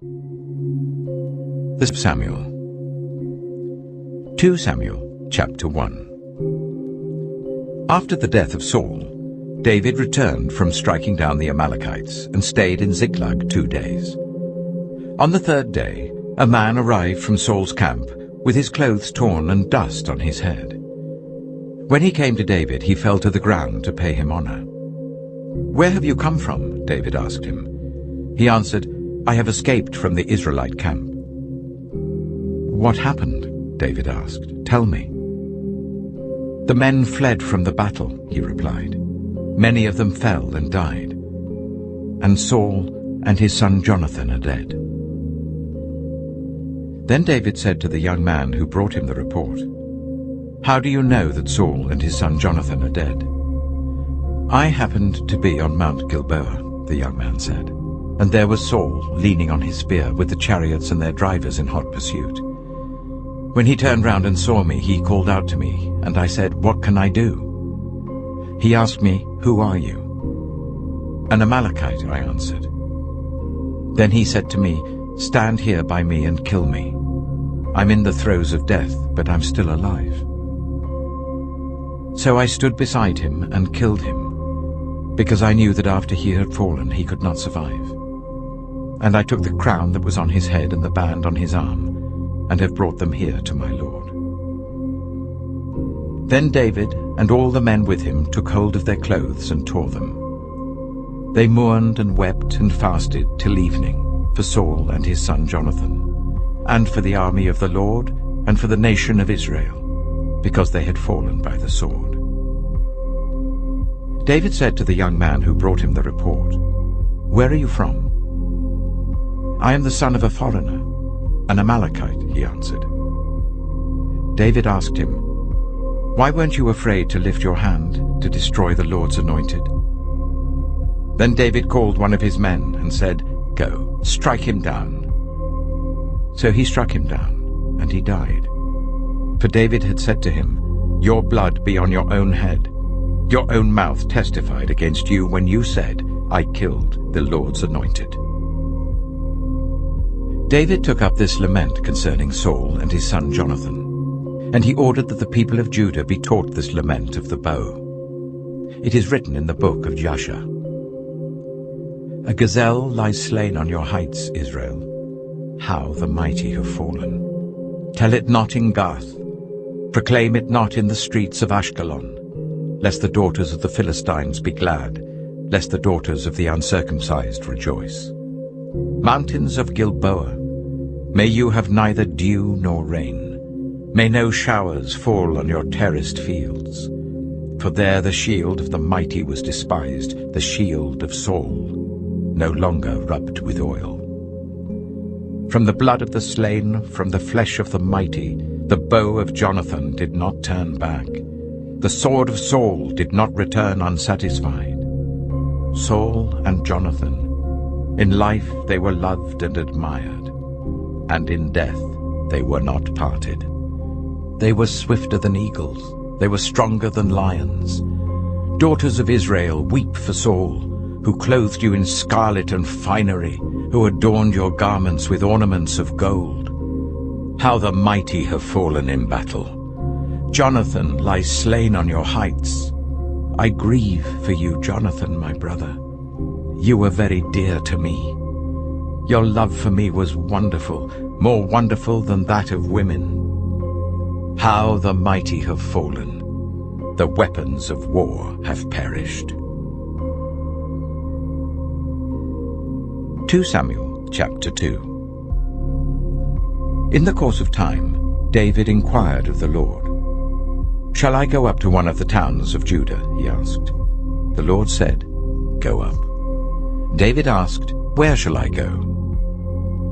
The Samuel. 2 Samuel, chapter 1. After the death of Saul, David returned from striking down the Amalekites and stayed in Ziklag 2 days. On the 3rd day, a man arrived from Saul's camp with his clothes torn and dust on his head. When he came to David, he fell to the ground to pay him honor. "Where have you come from?" David asked him. He answered, "I have escaped from the Israelite camp." "What happened?" David asked. "Tell me." "The men fled from the battle," he replied. "Many of them fell and died. And Saul and his son Jonathan are dead." Then David said to the young man who brought him the report, "How do you know that Saul and his son Jonathan are dead?" "I happened to be on Mount Gilboa," the young man said, "and there was Saul leaning on his spear with the chariots and their drivers in hot pursuit. When he turned round and saw me, he called out to me, and I said, 'What can I do?' He asked me, 'Who are you?' 'An Amalekite,' I answered. Then he said to me, 'Stand here by me and kill me. I'm in the throes of death, but I'm still alive.' So I stood beside him and killed him, because I knew that after he had fallen he could not survive. And I took the crown that was on his head and the band on his arm, and have brought them here to my lord." Then David and all the men with him took hold of their clothes and tore them. They mourned and wept and fasted till evening for Saul and his son Jonathan, and for the army of the Lord and for the nation of Israel, because they had fallen by the sword. David said to the young man who brought him the report, "Where are you from?" "I am the son of a foreigner, an Amalekite," he answered. David asked him, "Why weren't you afraid to lift your hand to destroy the Lord's anointed?" Then David called one of his men and said, "Go, strike him down." So he struck him down, and he died. For David had said to him, "Your blood be on your own head. Your own mouth testified against you when you said, 'I killed the Lord's anointed.'" David took up this lament concerning Saul and his son Jonathan, and he ordered that the people of Judah be taught this lament of the bow. It is written in the book of Ejayy. "A gazelle lies slain on your heights, Israel. How the mighty have fallen. Tell it not in Gath. Proclaim it not in the streets of Ashkelon, lest the daughters of the Philistines be glad, lest the daughters of the uncircumcised rejoice. Mountains of Gilboa, may you have neither dew nor rain. May no showers fall on your terraced fields. For there the shield of the mighty was despised, the shield of Saul, no longer rubbed with oil. From the blood of the slain, from the flesh of the mighty, the bow of Jonathan did not turn back. The sword of Saul did not return unsatisfied. Saul and Jonathan, in life they were loved and admired, and in death they were not parted. They were swifter than eagles, they were stronger than lions. Daughters of Israel, weep for Saul, who clothed you in scarlet and finery, who adorned your garments with ornaments of gold. How the mighty have fallen in battle. Jonathan lies slain on your heights. I grieve for you, Jonathan, my brother. You were very dear to me. Your love for me was wonderful, more wonderful than that of women. How the mighty have fallen. The weapons of war have perished." 2 Samuel, chapter 2. In the course of time, David inquired of the Lord. "Shall I go up to one of the towns of Judah?" he asked. The Lord said, "Go up." David asked, "Where shall I go?"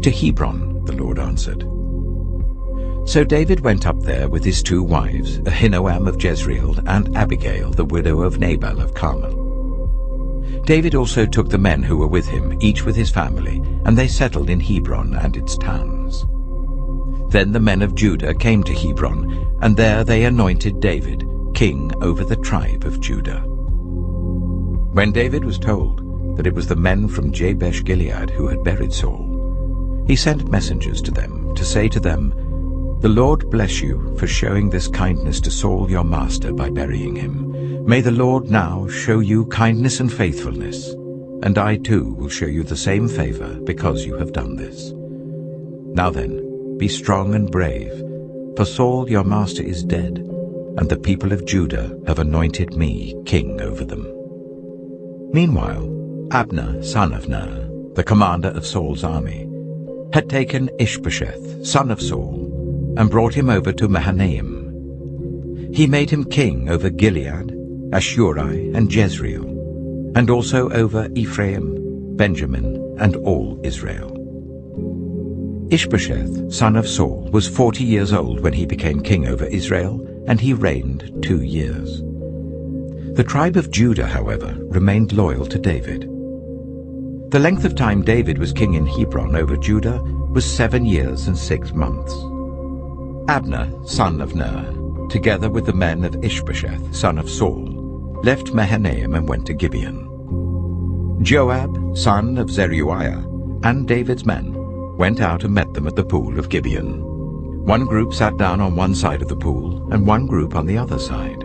"To Hebron," the Lord answered. So David went up there with his 2 wives, Ahinoam of Jezreel and Abigail, the widow of Nabal of Carmel. David also took the men who were with him, each with his family, and they settled in Hebron and its towns. Then the men of Judah came to Hebron, and there they anointed David king over the tribe of Judah. When David was told that it was the men from Jabesh-Gilead who had buried Saul, He sent messengers to them to say to them, "The Lord bless you for showing this kindness to Saul your master by burying him. May the Lord now show you kindness and faithfulness, and I too will show you the same favor because you have done this. Now then, be strong and brave, for Saul your master is dead, and the people of Judah have anointed me king over them." Meanwhile, Abner, son of Ner, the commander of Saul's army, had taken Ishbosheth, son of Saul, and brought him over to Mahanaim. He made him king over Gilead, Ashuri, and Jezreel, and also over Ephraim, Benjamin, and all Israel. Ishbosheth, son of Saul, was 40 years old when he became king over Israel, and he reigned 2 years. The tribe of Judah, however, remained loyal to David. The length of time David was king in Hebron over Judah was 7 years and 6 months. Abner, son of Ner, together with the men of Ishbosheth, son of Saul, left Mahanaim and went to Gibeon. Joab, son of Zeruiah, and David's men went out and met them at the pool of Gibeon. One group sat down on one side of the pool, and one group on the other side.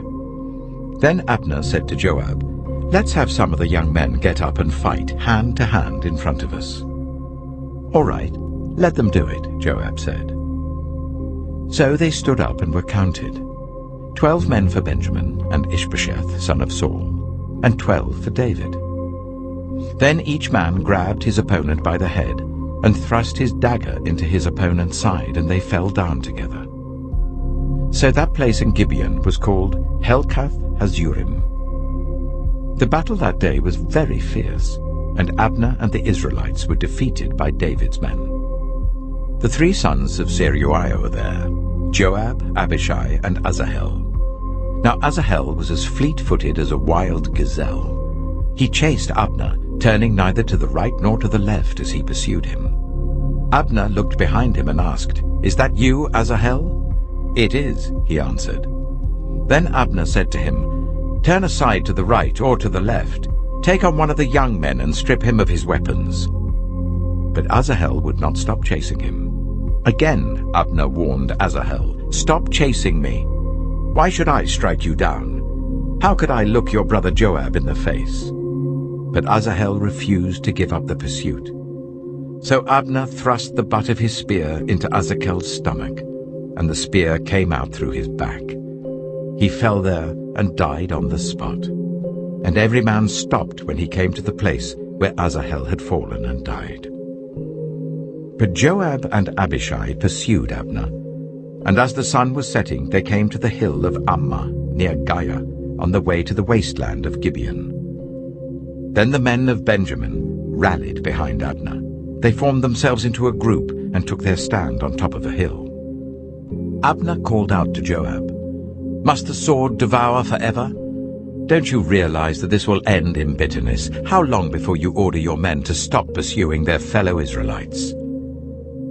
Then Abner said to Joab, "Let's have some of the young men get up and fight hand to hand in front of us." "All right, let them do it," Joab said. So they stood up and were counted, 12 men for Benjamin and Ishbosheth, son of Saul, and 12 for David. Then each man grabbed his opponent by the head and thrust his dagger into his opponent's side, and they fell down together. So that place in Gibeon was called Helkath Hazurim. The battle that day was very fierce, and Abner and the Israelites were defeated by David's men. The 3 sons of Zeruiah were there, Joab, Abishai, and Asahel. Now Asahel was as fleet-footed as a wild gazelle. He chased Abner, turning neither to the right nor to the left as he pursued him. Abner looked behind him and asked, "Is that you, Asahel?" "It is," he answered. Then Abner said to him, "Turn aside to the right or to the left. Take on one of the young men and strip him of his weapons." But Asahel would not stop chasing him. Again Abner warned Asahel, "Stop chasing me. Why should I strike you down? How could I look your brother Joab in the face?" But Asahel refused to give up the pursuit. So Abner thrust the butt of his spear into Asahel's stomach, and the spear came out through his back. He fell there and died on the spot. And every man stopped when he came to the place where Asahel had fallen and died. But Joab and Abishai pursued Abner, and as the sun was setting they came to the hill of Ammah near Giah, on the way to the wasteland of Gibeon. Then the men of Benjamin rallied behind Abner. They formed themselves into a group and took their stand on top of a hill. Abner called out to Joab, "Must the sword devour forever? Don't you realize that this will end in bitterness? How long before you order your men to stop pursuing their fellow Israelites?"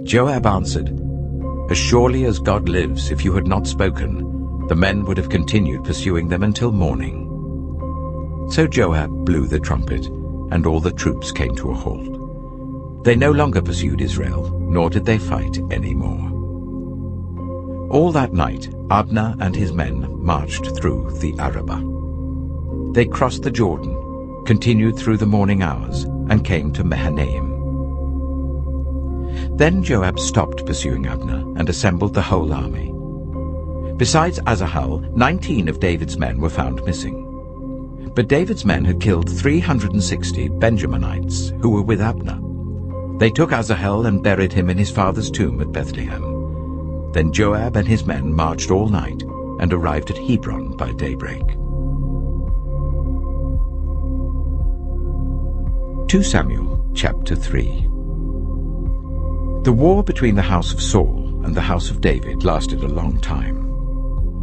Joab answered, "As surely as God lives, if you had not spoken, the men would have continued pursuing them until morning." So Joab blew the trumpet, and all the troops came to a halt. They no longer pursued Israel, nor did they fight any more. All that night Abner and his men marched through the Arabah. They crossed the Jordan, continued through the morning hours, and came to Mahanaim. Then Joab stopped pursuing Abner and assembled the whole army. Besides Asahel, 19 of David's men were found missing. But David's men had killed 360 Benjaminites who were with Abner. They took Asahel and buried him in his father's tomb at Bethlehem. Then Joab and his men marched all night and arrived at Hebron by daybreak. 2 Samuel chapter 3. The war between the house of Saul and the house of David lasted a long time.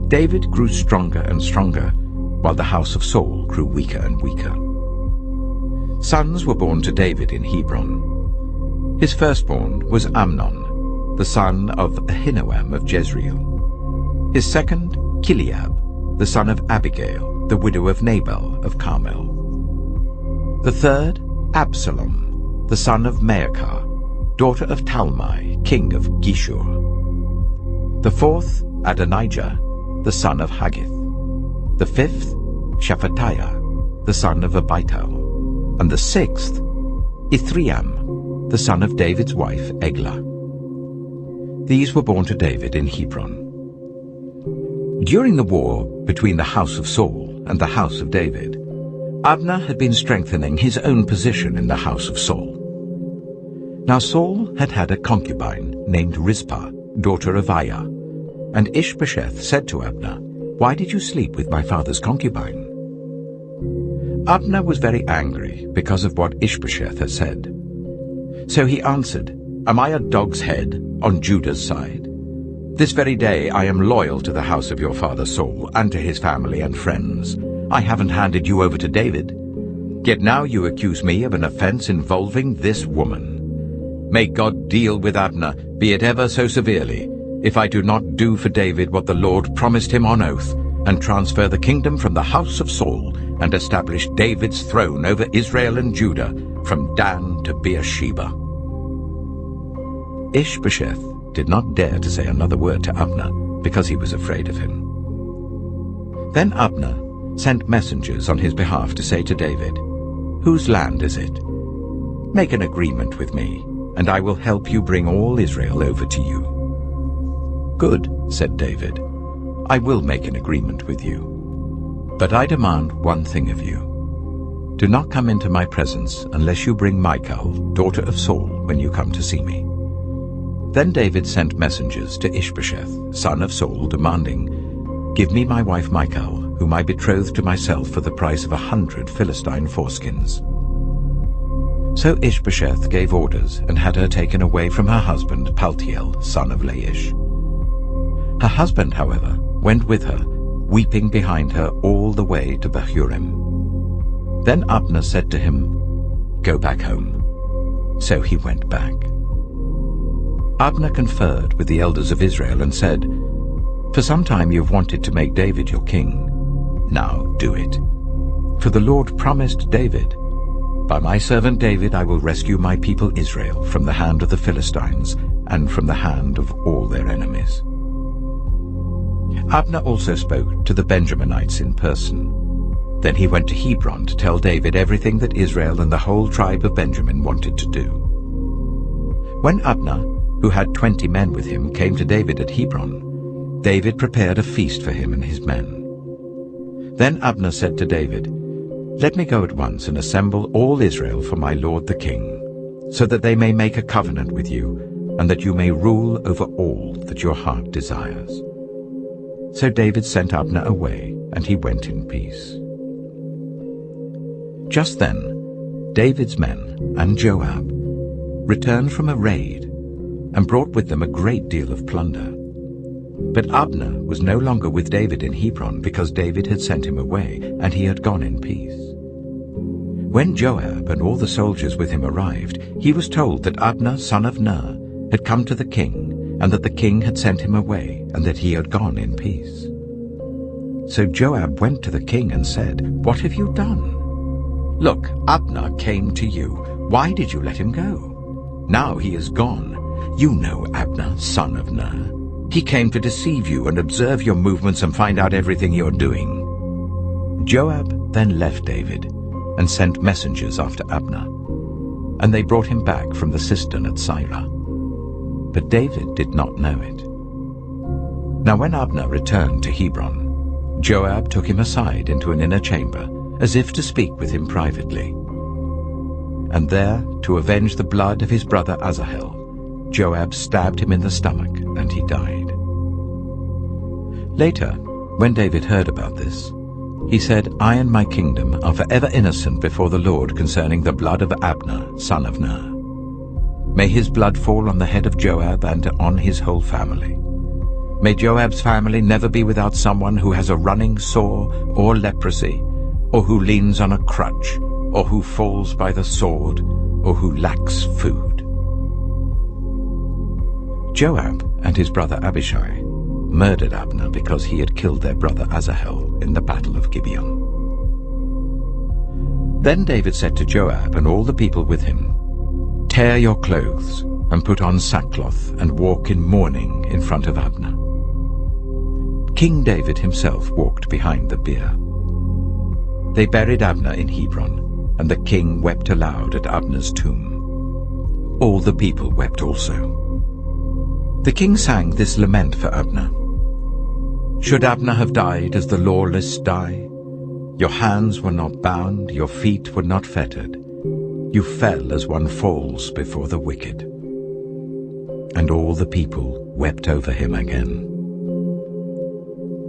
David grew stronger and stronger, while the house of Saul grew weaker and weaker. Sons were born to David in Hebron. His firstborn was Amnon, the son of Ahinoam of Jezreel. His second, Chileab, the son of Abigail, the widow of Nabal of Carmel. The third, Absalom, the son of Maacah, daughter of Talmai, king of Geshur. The fourth, Adonijah, the son of Haggith. The fifth, Shephatiah, the son of Abital. And the sixth, Ithream, the son of David's wife, Eglah. These were born to David in Hebron. During the war between the house of Saul and the house of David, Abner had been strengthening his own position in the house of Saul. Now Saul had had a concubine named Rizpah, daughter of Aiah, and Ishbosheth said to Abner, "Why did you sleep with my father's concubine?" Abner was very angry because of what Ishbosheth had said. So he answered, "Am I a dog's head on Judah's side? This very day I am loyal to the house of your father Saul and to his family and friends. I haven't handed you over to David. Yet now you accuse me of an offense involving this woman. May God deal with Abner, be it ever so severely, if I do not do for David what the Lord promised him on oath, and transfer the kingdom from the house of Saul, and establish David's throne over Israel and Judah, from Dan to Beersheba." Ishbosheth did not dare to say another word to Abner, because he was afraid of him. Then Abner sent messengers on his behalf to say to David, "Whose land is it? Make an agreement with me, and I will help you bring all Israel over to you." "Good," said David, "I will make an agreement with you. But I demand one thing of you. Do not come into my presence unless you bring Michal, daughter of Saul, when you come to see me." Then David sent messengers to Ishbosheth, son of Saul, demanding, "Give me my wife Michal, whom I betrothed to myself for the price of 100 Philistine foreskins." So Ishbosheth gave orders and had her taken away from her husband Paltiel, son of Laish. Her husband, however, went with her, weeping behind her all the way to Bahurim. Then Abner said to him, "Go back home." So he went back. Abner conferred with the elders of Israel and said, "For some time you have wanted to make David your king. Now do it. For the Lord promised David, 'By my servant David I will rescue my people Israel from the hand of the Philistines and from the hand of all their enemies.'" Abner also spoke to the Benjaminites in person. Then he went to Hebron to tell David everything that Israel and the whole tribe of Benjamin wanted to do. When Abner, who had 20 men with him, came to David at Hebron, David prepared a feast for him and his men. Then Abner said to David, "Let me go at once and assemble all Israel for my lord the king, so that they may make a covenant with you, and that you may rule over all that your heart desires." So David sent Abner away, and he went in peace. Just then, David's men and Joab returned from a raid and brought with them a great deal of plunder. But Abner was no longer with David in Hebron, because David had sent him away, and he had gone in peace. When Joab and all the soldiers with him arrived, he was told that Abner, son of Ner, had come to the king, and that the king had sent him away, and that he had gone in peace. So Joab went to the king and said, "What have you done? Look, Abner came to you. Why did you let him go? Now he is gone. You know Abner, son of Ner. He came to deceive you and observe your movements and find out everything you're doing." Joab then left David and sent messengers after Abner, and they brought him back from the cistern at Sirah. But David did not know it. Now when Abner returned to Hebron, Joab took him aside into an inner chamber, as if to speak with him privately. And there, to avenge the blood of his brother Asahel, Joab stabbed him in the stomach, and he died. Later, when David heard about this, he said, "I and my kingdom are forever innocent before the Lord concerning the blood of Abner, son of Ner. May his blood fall on the head of Joab and on his whole family. May Joab's family never be without someone who has a running sore or leprosy, or who leans on a crutch, or who falls by the sword, or who lacks food." Joab and his brother Abishai murdered Abner because he had killed their brother Asahel in the battle of Gibeon. Then David said to Joab and all the people with him, "Tear your clothes, and put on sackcloth and walk in mourning in front of Abner. King David himself walked behind the bier. They buried Abner in Hebron, and the king wept aloud at Abner's tomb. All the people wept also. The king sang this lament for Abner. Should Abner have died as the lawless die? Your hands were not bound, your feet were not fettered. You fell as one falls before the wicked. And all the people wept over him again.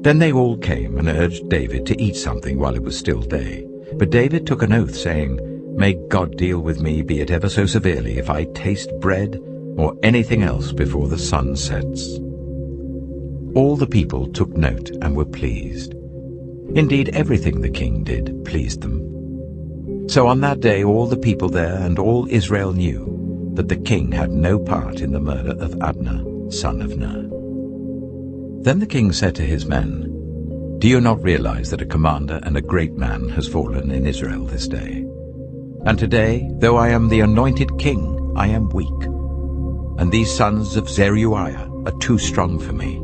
Then they all came and urged David to eat something while it was still day. But David took an oath, saying, May God deal with me, be it ever so severely, if I taste bread or anything else before the sun sets. All the people took note and were pleased. Indeed, everything the king did pleased them. So on that day all the people there and all Israel knew that the king had no part in the murder of Abner, son of Ner. Then the king said to his men, Do you not realize that a commander and a great man has fallen in Israel this day? And today, though I am the anointed king, I am weak. And these sons of Zeruiah are too strong for me.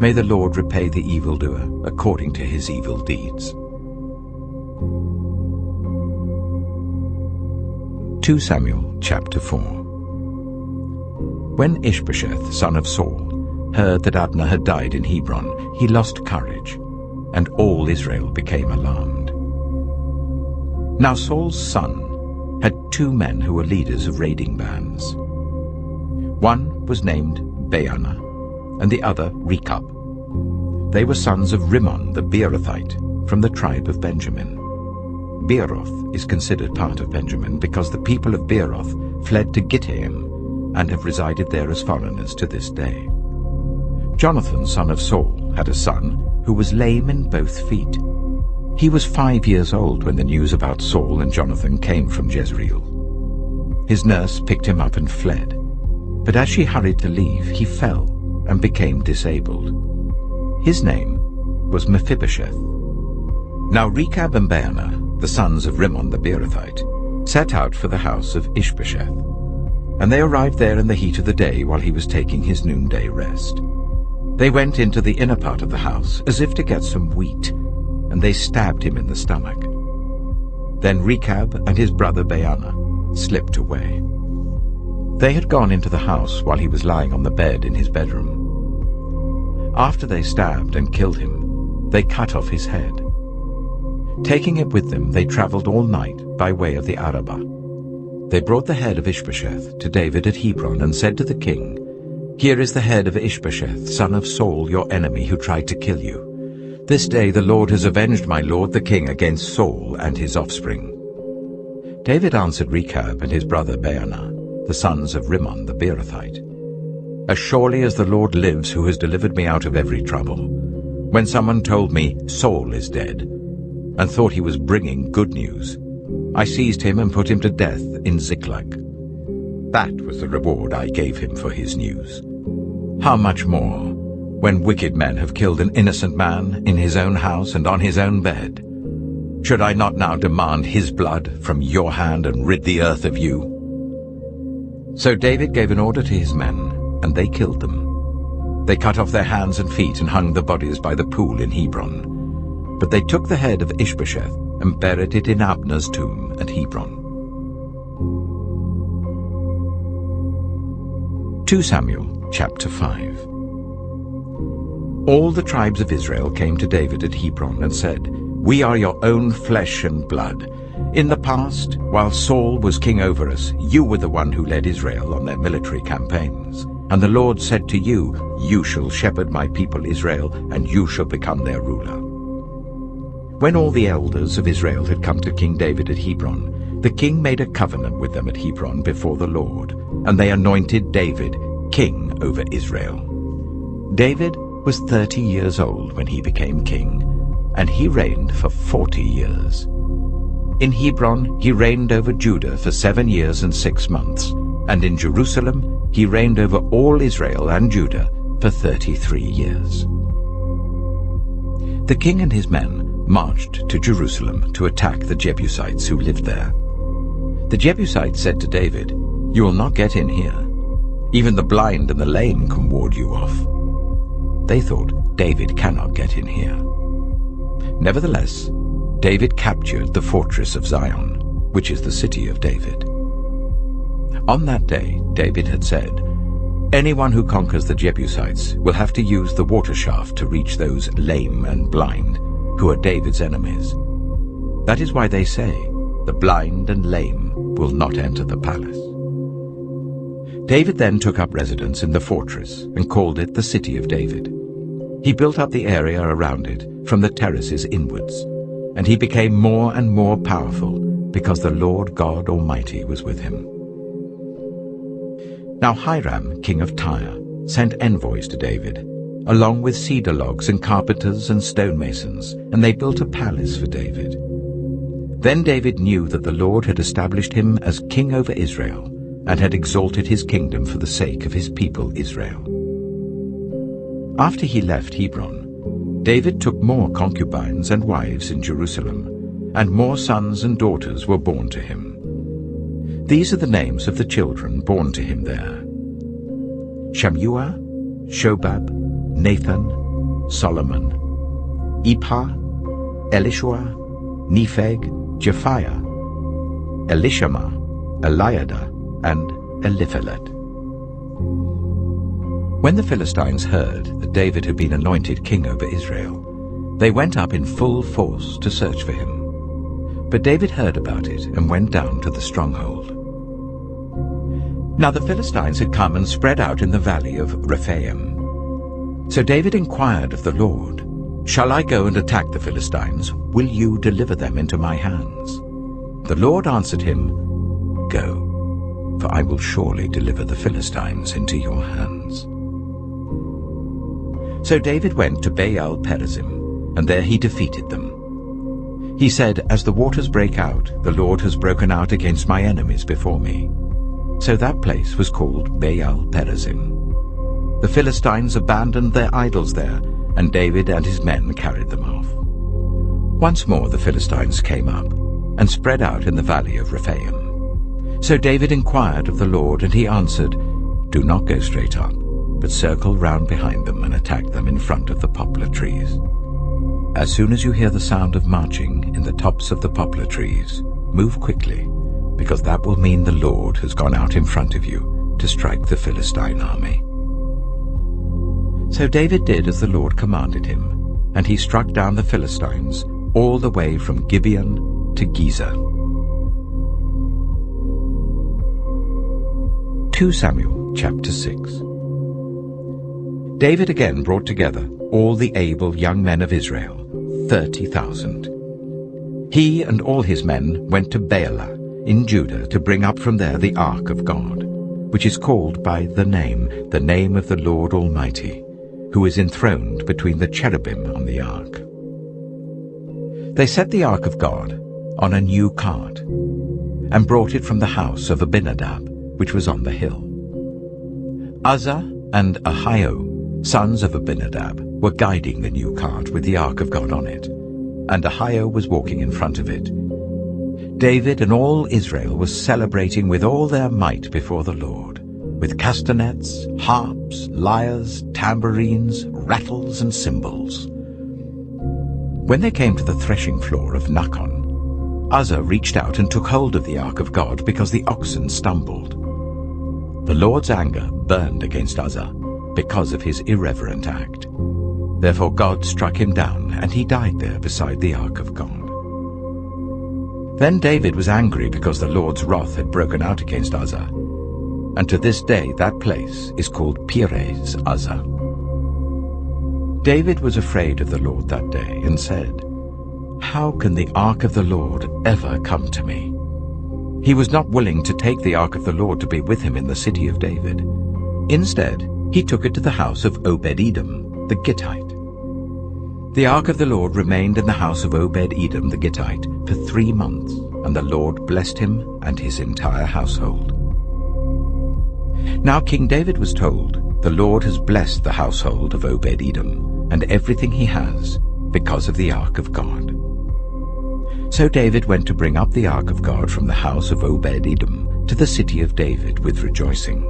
May the Lord repay the evildoer according to his evil deeds. 2 Samuel chapter 4. When Ishbosheth, son of Saul, heard that Abner had died in Hebron, he lost courage, and all Israel became alarmed. Now Saul's son had 2 men who were leaders of raiding bands. One was named Baanah, and the other Rechab. They were sons of Rimmon the Beerothite, from the tribe of Benjamin. Beeroth is considered part of Benjamin because the people of Beeroth fled to Gittaim and have resided there as foreigners to this day. Jonathan, son of Saul, had a son who was lame in both feet. He was 5 years old when the news about Saul and Jonathan came from Jezreel. His nurse picked him up and fled, but as she hurried to leave, he fell and became disabled. His name was Mephibosheth. Now Rechab and Baanah, the sons of Rimmon the Beerothite, set out for the house of Ishbosheth. And they arrived there in the heat of the day while he was taking his noonday rest. They went into the inner part of the house as if to get some wheat, and they stabbed him in the stomach. Then Rechab and his brother Baanah slipped away. They had gone into the house while he was lying on the bed in his bedroom. After they stabbed and killed him, they cut off his head. Taking it with them, they traveled all night by way of the Arabah. They brought the head of Ishbosheth to David at Hebron and said to the king, Here is the head of Ishbosheth, son of Saul, your enemy, who tried to kill you. This day the Lord has avenged my lord the king against Saul and his offspring. David answered Rechab and his brother Baanah, the sons of Rimmon the Beerothite, As surely as the Lord lives, who has delivered me out of every trouble, when someone told me, Saul is dead, and thought he was bringing good news, I seized him and put him to death in Ziklag. That was the reward I gave him for his news. How much more, when wicked men have killed an innocent man in his own house and on his own bed? Should I not now demand his blood from your hand and rid the earth of you? So David gave an order to his men, and they killed them. They cut off their hands and feet and hung the bodies by the pool in Hebron. But they took the head of Ishbosheth and buried it in Abner's tomb at Hebron. 2 Samuel chapter 5. All the tribes of Israel came to David at Hebron and said, We are your own flesh and blood. In the past, while Saul was king over us, you were the one who led Israel on their military campaigns. And the Lord said to you, You shall shepherd my people Israel, and you shall become their ruler. When all the elders of Israel had come to King David at Hebron, the king made a covenant with them at Hebron before the Lord, and they anointed David king over Israel. David was 30 years old when he became king, and he reigned for 40 years. In Hebron he reigned over Judah for 7 years and 6 months, and in Jerusalem he reigned over all Israel and Judah for 33 years. The king and his men marched to Jerusalem to attack the Jebusites who lived there. The Jebusites said to David, You will not get in here. Even the blind and the lame can ward you off." They thought, "David cannot get in here." Nevertheless, David captured the fortress of Zion, which is the city of David. On that day, David had said, "Anyone who conquers the Jebusites will have to use the water shaft to reach those lame and blind, who are David's enemies. That is why they say, 'The blind and lame will not enter the palace.'" David then took up residence in the fortress and called it the City of David. He built up the area around it from the terraces inwards, and he became more and more powerful because the Lord God Almighty was with him. Now Hiram, king of Tyre, sent envoys to David, along with cedar logs and carpenters and stonemasons, and they built a palace for David. Then David knew that the Lord had established him as king over Israel, and had exalted his kingdom for the sake of his people Israel. After he left Hebron, David took more concubines and wives in Jerusalem, and more sons and daughters were born to him. These are the names of the children born to him there: Shammua, Shobab, Nathan, Solomon, Ephah, Elishua, Nepheg, Japhiah, Elishama, Eliada, and Eliphelet. When the Philistines heard that David had been anointed king over Israel, they went up in full force to search for him. But David heard about it and went down to the stronghold. Now the Philistines had come and spread out in the valley of Rephaim. So David inquired of the Lord, "Shall I go and attack the Philistines? Will you deliver them into my hands?" The Lord answered him, "Go, for I will surely deliver the Philistines into your hands." So David went to Baal-perazim, and there he defeated them. He said, "As the waters break out, the Lord has broken out against my enemies before me." So that place was called Baal-perazim. The Philistines abandoned their idols there, and David and his men carried them off. Once more the Philistines came up, and spread out in the valley of Rephaim. So David inquired of the Lord, and he answered, "Do not go straight up, but circle round behind them and attack them in front of the poplar trees. As soon as you hear the sound of marching in the tops of the poplar trees, move quickly, because that will mean the Lord has gone out in front of you to strike the Philistine army." So David did as the Lord commanded him, and he struck down the Philistines all the way from Gibeon to Gezer. 2 Samuel chapter 6. David again brought together all the able young men of Israel, 30,000. He and all his men went to Baalah in Judah to bring up from there the ark of God, which is called by the name of the Lord Almighty, who is enthroned between the cherubim on the ark. They set the ark of God on a new cart, and brought it from the house of Abinadab, which was on the hill. Uzzah and Ahio, sons of Abinadab, were guiding the new cart with the ark of God on it, and Ahio was walking in front of it. David and all Israel was celebrating with all their might before the Lord, with castanets, harps, lyres, tambourines, rattles, and cymbals. When they came to the threshing floor of Nakon, Uzzah reached out and took hold of the ark of God because the oxen stumbled. The Lord's anger burned against Uzzah because of his irreverent act. Therefore God struck him down, and he died there beside the ark of God. Then David was angry because the Lord's wrath had broken out against Uzzah, and to this day that place is called Perez Uzzah. David was afraid of the Lord that day and said, "How can the ark of the Lord ever come to me?" He was not willing to take the ark of the Lord to be with him in the city of David. Instead, he took it to the house of Obed-Edom, the Gittite. The ark of the Lord remained in the house of Obed-Edom the Gittite for 3 months, and the Lord blessed him and his entire household. Now King David was told, "The Lord has blessed the household of Obed-Edom and everything he has because of the ark of God." So David went to bring up the ark of God from the house of Obed-Edom to the city of David with rejoicing.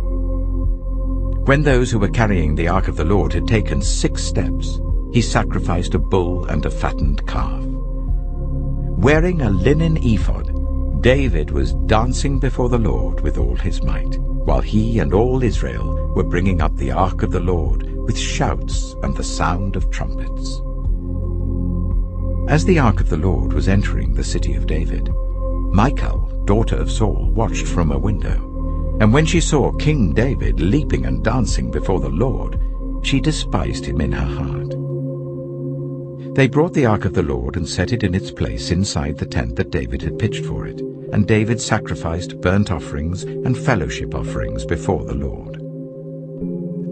When those who were carrying the ark of the Lord had taken 6 steps, he sacrificed a bull and a fattened calf. Wearing a linen ephod, David was dancing before the Lord with all his might, while he and all Israel were bringing up the ark of the Lord with shouts and the sound of trumpets. As the ark of the Lord was entering the city of David, Michal, daughter of Saul, watched from a window. And when she saw King David leaping and dancing before the Lord, she despised him in her heart. They brought the ark of the Lord and set it in its place inside the tent that David had pitched for it, and David sacrificed burnt offerings and fellowship offerings before the Lord.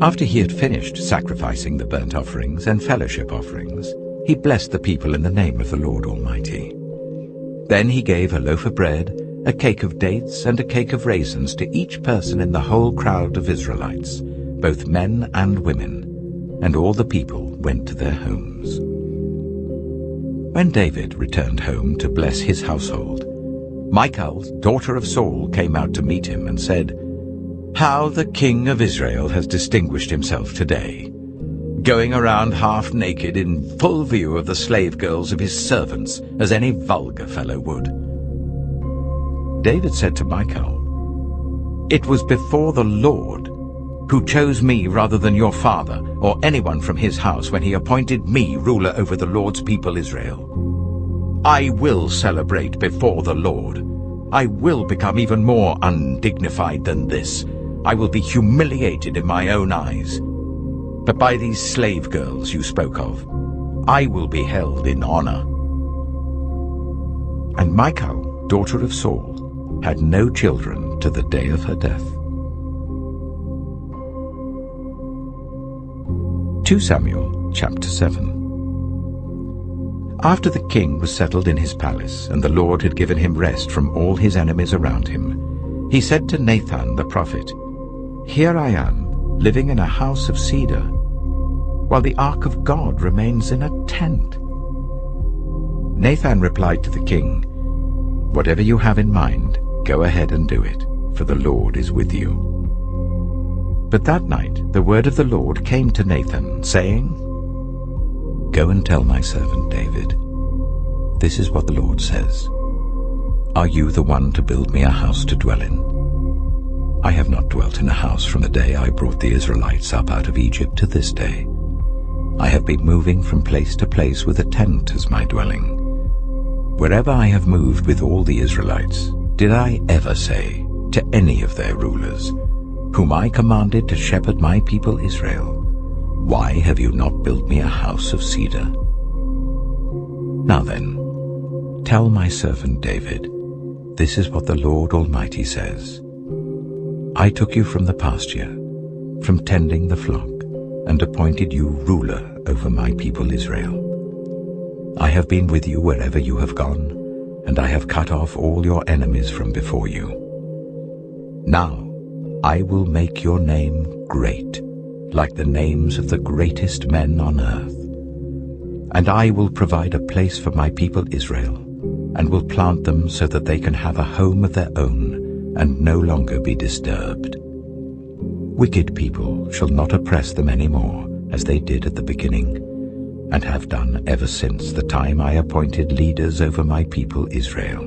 After he had finished sacrificing the burnt offerings and fellowship offerings, he blessed the people in the name of the Lord Almighty. Then he gave a loaf of bread, a cake of dates, and a cake of raisins to each person in the whole crowd of Israelites, both men and women, and all the people went to their homes. When David returned home to bless his household, Michal, daughter of Saul, came out to meet him and said, "How the king of Israel has distinguished himself today, going around half naked in full view of the slave girls of his servants, as any vulgar fellow would." David said to Michal, "It was before the Lord, who chose me rather than your father or anyone from his house when he appointed me ruler over the Lord's people Israel. I will celebrate before the Lord. I will become even more undignified than this. I will be humiliated in my own eyes. But by these slave girls you spoke of, I will be held in honor." And Michal, daughter of Saul, had no children to the day of her death. 2 Samuel chapter 7. After the king was settled in his palace, and the Lord had given him rest from all his enemies around him, he said to Nathan the prophet, "Here I am, living in a house of cedar, while the ark of God remains in a tent." Nathan replied to the king, "Whatever you have in mind, go ahead and do it, for the Lord is with you." But that night the word of the Lord came to Nathan, saying, "Go and tell my servant David, this is what the Lord says. Are you the one to build me a house to dwell in? I have not dwelt in a house from the day I brought the Israelites up out of Egypt to this day. I have been moving from place to place with a tent as my dwelling. Wherever I have moved with all the Israelites, did I ever say to any of their rulers, whom I commanded to shepherd my people Israel, 'Why have you not built me a house of cedar?' Now then, tell my servant David, this is what the Lord Almighty says. I took you from the pasture, from tending the flock, and appointed you ruler over my people Israel. I have been with you wherever you have gone, and I have cut off all your enemies from before you. Now I will make your name great, like the names of the greatest men on earth. And I will provide a place for my people Israel, and will plant them so that they can have a home of their own and no longer be disturbed. Wicked people shall not oppress them any more, as they did at the beginning, and have done ever since the time I appointed leaders over my people Israel.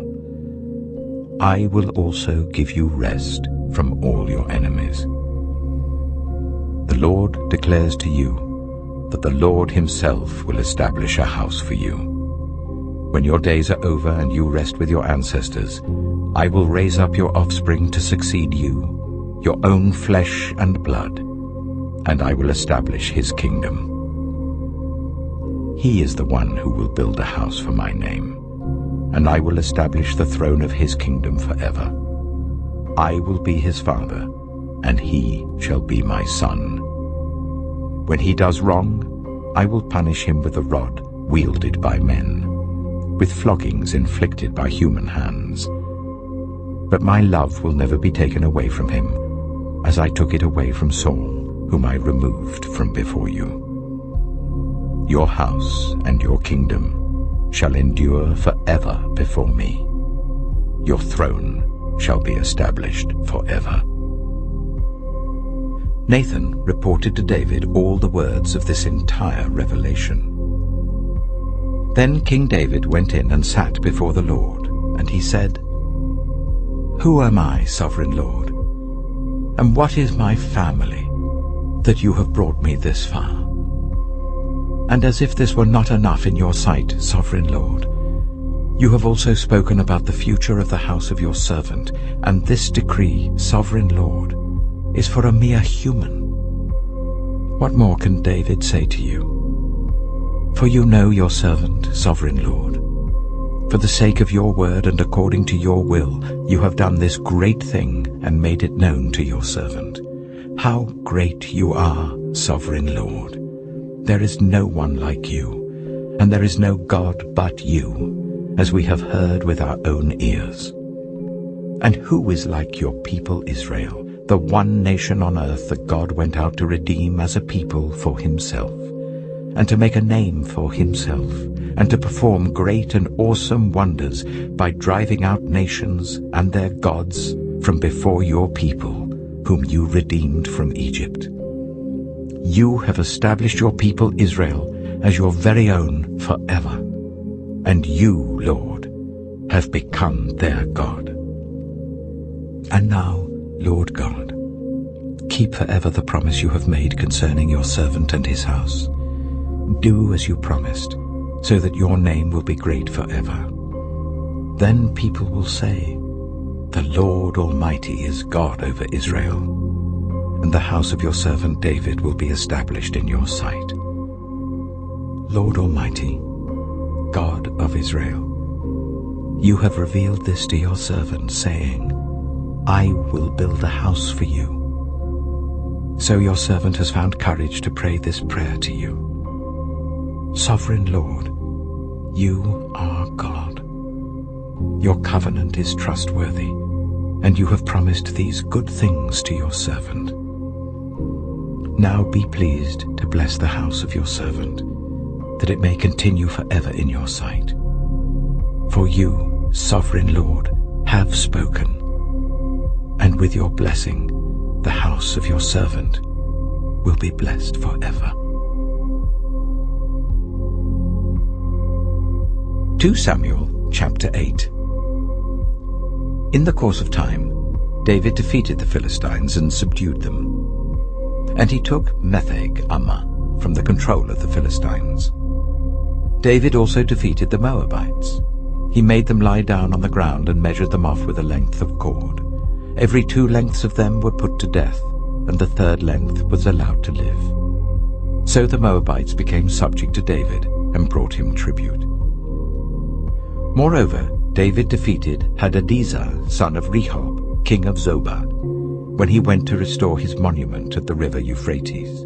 I will also give you rest from all your enemies. The Lord declares to you that the Lord himself will establish a house for you. When your days are over and you rest with your ancestors, I will raise up your offspring to succeed you, your own flesh and blood, and I will establish his kingdom. He is the one who will build a house for my name, and I will establish the throne of his kingdom forever. I will be his father, and he shall be my son. When he does wrong, I will punish him with a rod wielded by men, with floggings inflicted by human hands. But my love will never be taken away from him, as I took it away from Saul, whom I removed from before you. Your house and your kingdom shall endure forever before me. Your throne shall be established forever." Nathan reported to David all the words of this entire revelation. Then King David went in and sat before the Lord, and he said, "Who am I, sovereign Lord? And what is my family, that you have brought me this far? And as if this were not enough in your sight, sovereign Lord, you have also spoken about the future of the house of your servant, and this decree, sovereign Lord, is for a mere human. What more can David say to you? For you know your servant, sovereign Lord. For the sake of your word and according to your will, you have done this great thing and made it known to your servant. How great you are, sovereign Lord! There is no one like you, and there is no God but you, as we have heard with our own ears. And who is like your people Israel, the one nation on earth that God went out to redeem as a people for himself, and to make a name for himself, and to perform great and awesome wonders by driving out nations and their gods from before your people, whom you redeemed from Egypt? You have established your people Israel as your very own forever, and you, Lord, have become their God. And now, Lord God, keep forever the promise you have made concerning your servant and his house. Do as you promised, so that your name will be great forever. Then people will say, "The Lord Almighty is God over Israel," and the house of your servant David will be established in your sight. Lord Almighty, God of Israel, you have revealed this to your servant, saying, "I will build a house for you." So your servant has found courage to pray this prayer to you. Sovereign Lord, you are God. Your covenant is trustworthy, and you have promised these good things to your servant. Now be pleased to bless the house of your servant, that it may continue forever in your sight. For you, sovereign Lord, have spoken, and with your blessing the house of your servant will be blessed forever. 2 Samuel chapter 8. In the course of time, David defeated the Philistines and subdued them. And he took Metheg-Ammah from the control of the Philistines. David also defeated the Moabites. He made them lie down on the ground and measured them off with a length of cord. Every 2 lengths of them were put to death, and the 3rd length was allowed to live. So the Moabites became subject to David and brought him tribute. Moreover, David defeated Hadadezer, son of Rehob, king of Zobah, when he went to restore his monument at the river Euphrates.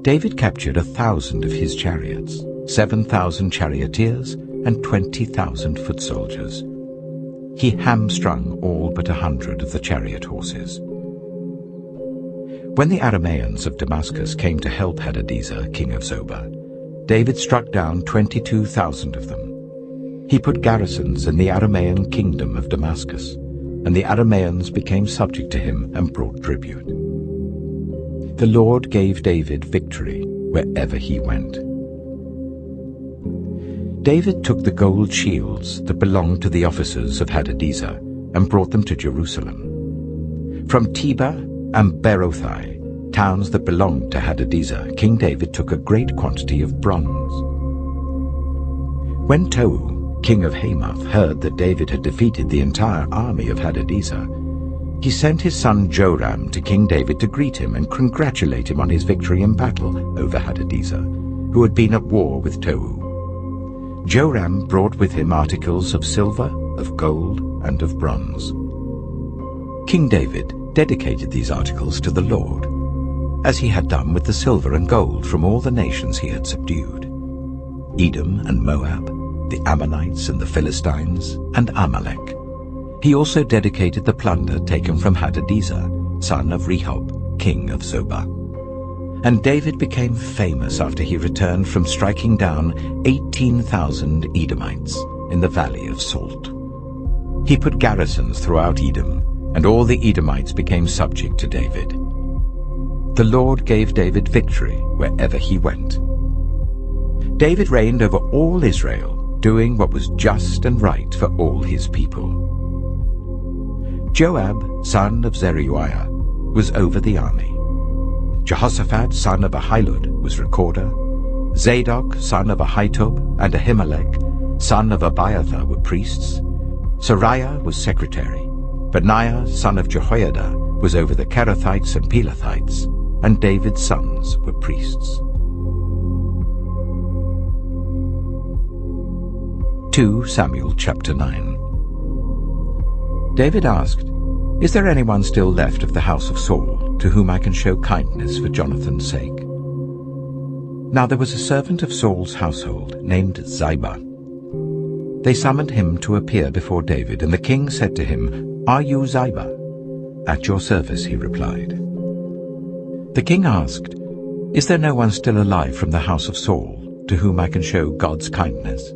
David captured 1,000 of his chariots, 7,000 charioteers, and 20,000 foot soldiers. He hamstrung all but 100 of the chariot horses. When the Arameans of Damascus came to help Hadadezer, king of Zobah, David struck down 22,000 of them. He put garrisons in the Aramean kingdom of Damascus, and the Arameans became subject to him and brought tribute. The Lord gave David victory wherever he went. David took the gold shields that belonged to the officers of Hadadezer and brought them to Jerusalem. From Tebah and Berothai, towns that belonged to Hadadezer, King David took a great quantity of bronze. When Tou, king of Hamath, heard that David had defeated the entire army of Hadadezer, he sent his son Joram to King David to greet him and congratulate him on his victory in battle over Hadadezer, who had been at war with Tou. Joram brought with him articles of silver, of gold, and of bronze. King David dedicated these articles to the Lord, as he had done with the silver and gold from all the nations he had subdued: Edom and Moab, the Ammonites and the Philistines, and Amalek. He also dedicated the plunder taken from Hadadezer, son of Rehob, king of Zobah. And David became famous after he returned from striking down 18,000 Edomites in the valley of Salt. He put garrisons throughout Edom, and all the Edomites became subject to David. The Lord gave David victory wherever he went. David reigned over all Israel, doing what was just and right for all his people. Joab, son of Zeruiah, was over the army. Jehoshaphat, son of Ahilud, was recorder. Zadok, son of Ahitub, and Ahimelech, son of Abiathar, were priests. Sariah was secretary. Benaiah, son of Jehoiada, was over the Kerethites and Pelethites, and David's sons were priests. 2 Samuel chapter 9. David asked, "Is there anyone still left of the house of Saul, to whom I can show kindness for Jonathan's sake?" Now there was a servant of Saul's household named Ziba. They summoned him to appear before David, and the king said to him, "Are you Ziba?" "At your service," he replied. The king asked, "Is there no one still alive from the house of Saul, to whom I can show God's kindness?"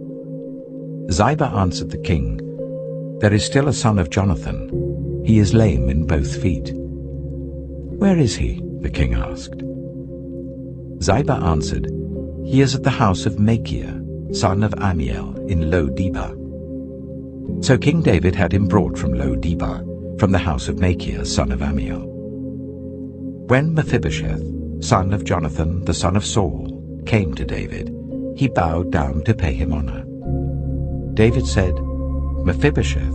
Ziba answered the king, "There is still a son of Jonathan. He is lame in both feet." "Where is he?" the king asked. Ziba answered, "He is at the house of Machir, son of Ammiel, in Lo-debar." So King David had him brought from Lo-debar, from the house of Machir, son of Ammiel. When Mephibosheth, son of Jonathan, the son of Saul, came to David, he bowed down to pay him honor. David said, "Mephibosheth."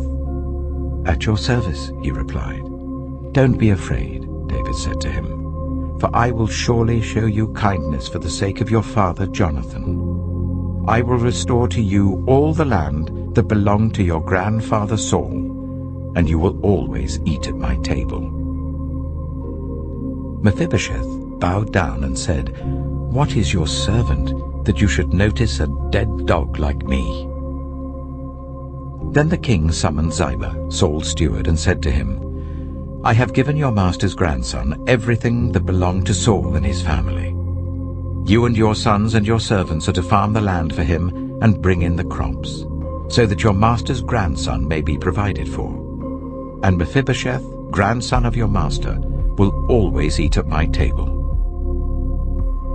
"At your service," he replied. "Don't be afraid," David said to him, "for I will surely show you kindness for the sake of your father Jonathan. I will restore to you all the land that belonged to your grandfather Saul, and you will always eat at my table." Mephibosheth bowed down and said, "What is your servant, that you should notice a dead dog like me?" Then the king summoned Ziba, Saul's steward, and said to him, "I have given your master's grandson everything that belonged to Saul and his family. You and your sons and your servants are to farm the land for him and bring in the crops, so that your master's grandson may be provided for. And Mephibosheth, grandson of your master, will always eat at my table."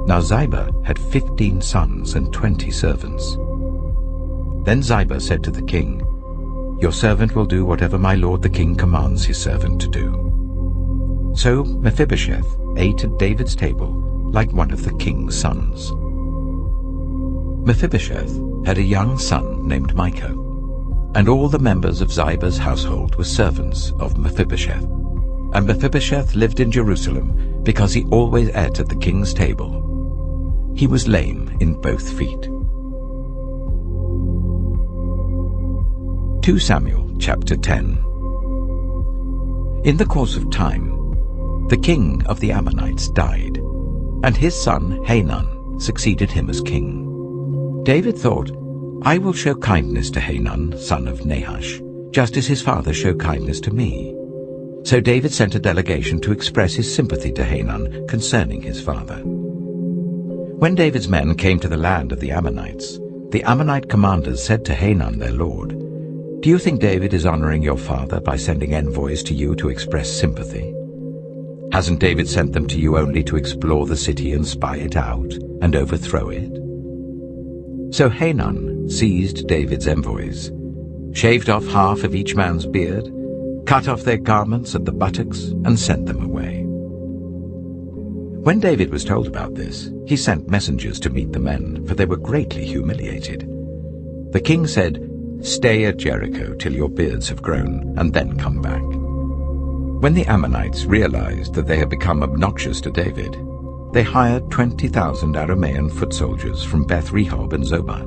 Now Ziba had 15 sons and 20 servants. Then Ziba said to the king, "Your servant will do whatever my lord the king commands his servant to do." So Mephibosheth ate at David's table like one of the king's sons. Mephibosheth had a young son named Micah, and all the members of Ziba's household were servants of Mephibosheth. And Mephibosheth lived in Jerusalem because he always ate at the king's table. He was lame in both feet. 2 Samuel chapter 10. In the course of time, the king of the Ammonites died, and his son Hanun succeeded him as king. David thought, "I will show kindness to Hanun, son of Nahash, just as his father showed kindness to me." So David sent a delegation to express his sympathy to Hanun concerning his father. When David's men came to the land of the Ammonite commanders said to Hanun their lord, "Do you think David is honoring your father by sending envoys to you to express sympathy? Hasn't David sent them to you only to explore the city and spy it out and overthrow it?" So Hanun seized David's envoys, shaved off half of each man's beard, cut off their garments at the buttocks, and sent them away. When David was told about this, he sent messengers to meet the men, for they were greatly humiliated. The king said, "Stay at Jericho till your beards have grown, and then come back." When the Ammonites realized that they had become obnoxious to David, they hired 20,000 Aramean foot soldiers from Beth-rehob and Zobah,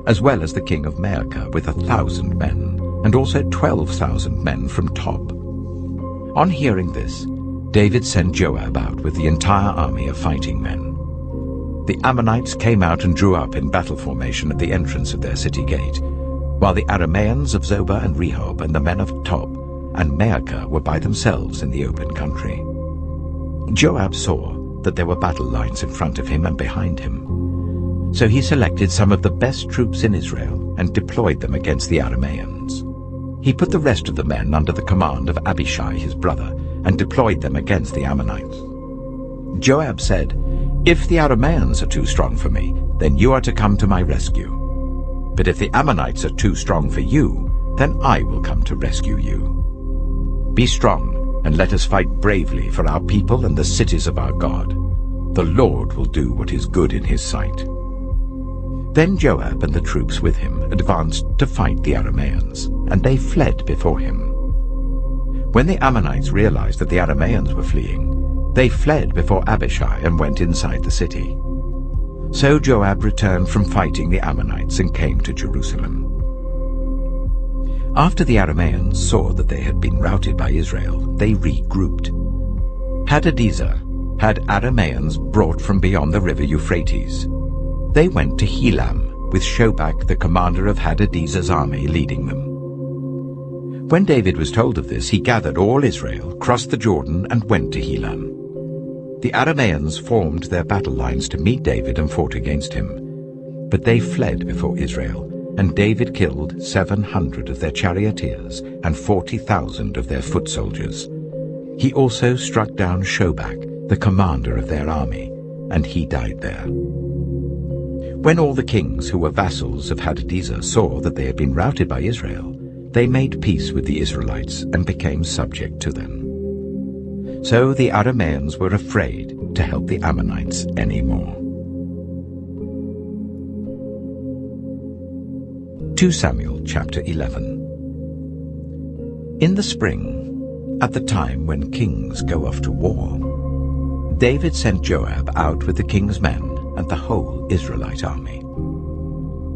as well as the king of Maacah with 1,000 men, and also 12,000 men from Tob. On hearing this, David sent Joab out with the entire army of fighting men. The Ammonites came out and drew up in battle formation at the entrance of their city gate, while the Arameans of Zobah and Rehob and the men of Tob and Maacah were by themselves in the open country. Joab saw that there were battle lines in front of him and behind him. So he selected some of the best troops in Israel and deployed them against the Arameans. He put the rest of the men under the command of Abishai his brother and deployed them against the Ammonites. Joab said, "If the Arameans are too strong for me, then you are to come to my rescue. But if the Ammonites are too strong for you, then I will come to rescue you. Be strong, and let us fight bravely for our people and the cities of our God. The Lord will do what is good in his sight." Then Joab and the troops with him advanced to fight the Arameans, and they fled before him. When the Ammonites realized that the Arameans were fleeing, they fled before Abishai and went inside the city. So Joab returned from fighting the Ammonites and came to Jerusalem. After the Arameans saw that they had been routed by Israel, they regrouped. Hadadezer had Arameans brought from beyond the river Euphrates. They went to Helam, with Shobach, the commander of Hadadezer's army, leading them. When David was told of this, he gathered all Israel, crossed the Jordan, and went to Helam. The Arameans formed their battle lines to meet David and fought against him. But they fled before Israel, and David killed 700 of their charioteers and 40,000 of their foot soldiers. He also struck down Shobach, the commander of their army, and he died there. When all the kings who were vassals of Hadadezer saw that they had been routed by Israel, they made peace with the Israelites and became subject to them. So the Arameans were afraid to help the Ammonites anymore. 2 Samuel chapter 11. In the spring, at the time when kings go off to war, David sent Joab out with the king's men and the whole Israelite army.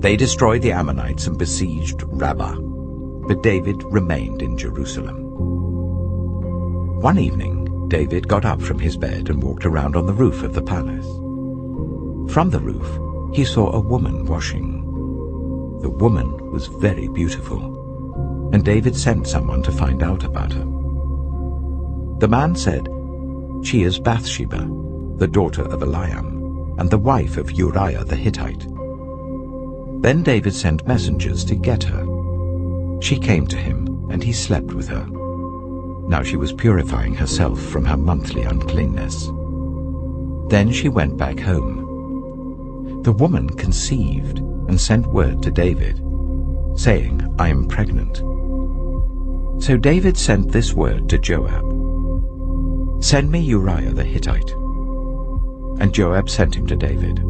They destroyed the Ammonites and besieged Rabbah, but David remained in Jerusalem. One evening, David got up from his bed and walked around on the roof of the palace. From the roof, he saw a woman washing. The woman was very beautiful, and David sent someone to find out about her. The man said, "She is Bathsheba, the daughter of Eliam, and the wife of Uriah the Hittite." Then David sent messengers to get her. She came to him, and he slept with her. Now she was purifying herself from her monthly uncleanness. Then she went back home. The woman conceived and sent word to David, saying, "I am pregnant." So David sent this word to Joab, "Send me Uriah the Hittite." And Joab sent him to David.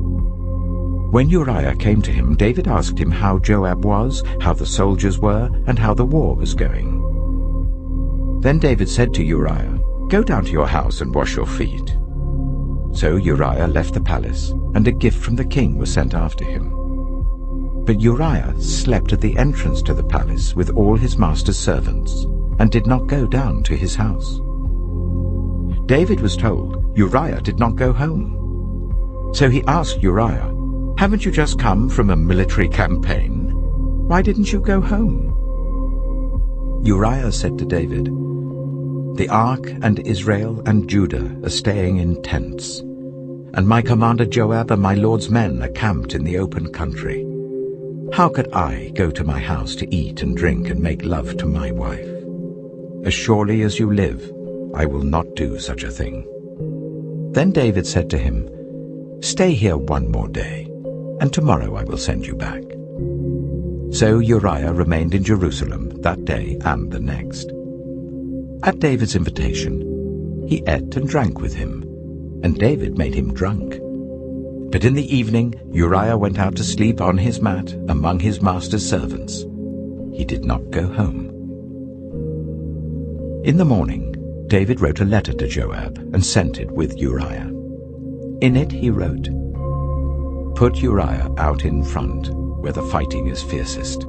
When Uriah came to him, David asked him how Joab was, how the soldiers were, and how the war was going. Then David said to Uriah, "Go down to your house and wash your feet." So Uriah left the palace, and a gift from the king was sent after him. But Uriah slept at the entrance to the palace with all his master's servants, and did not go down to his house. David was told Uriah did not go home. So he asked Uriah, "Haven't you just come from a military campaign? Why didn't you go home?" Uriah said to David, "The ark and Israel and Judah are staying in tents, and my commander Joab and my lord's men are camped in the open country. How could I go to my house to eat and drink and make love to my wife? As surely as you live, I will not do such a thing." Then David said to him, "Stay here one more day, and tomorrow I will send you back." So Uriah remained in Jerusalem that day and the next. At David's invitation, he ate and drank with him, and David made him drunk. But in the evening Uriah went out to sleep on his mat among his master's servants. He did not go home. In the morning, David wrote a letter to Joab and sent it with Uriah. In it he wrote, "Put Uriah out in front, where the fighting is fiercest.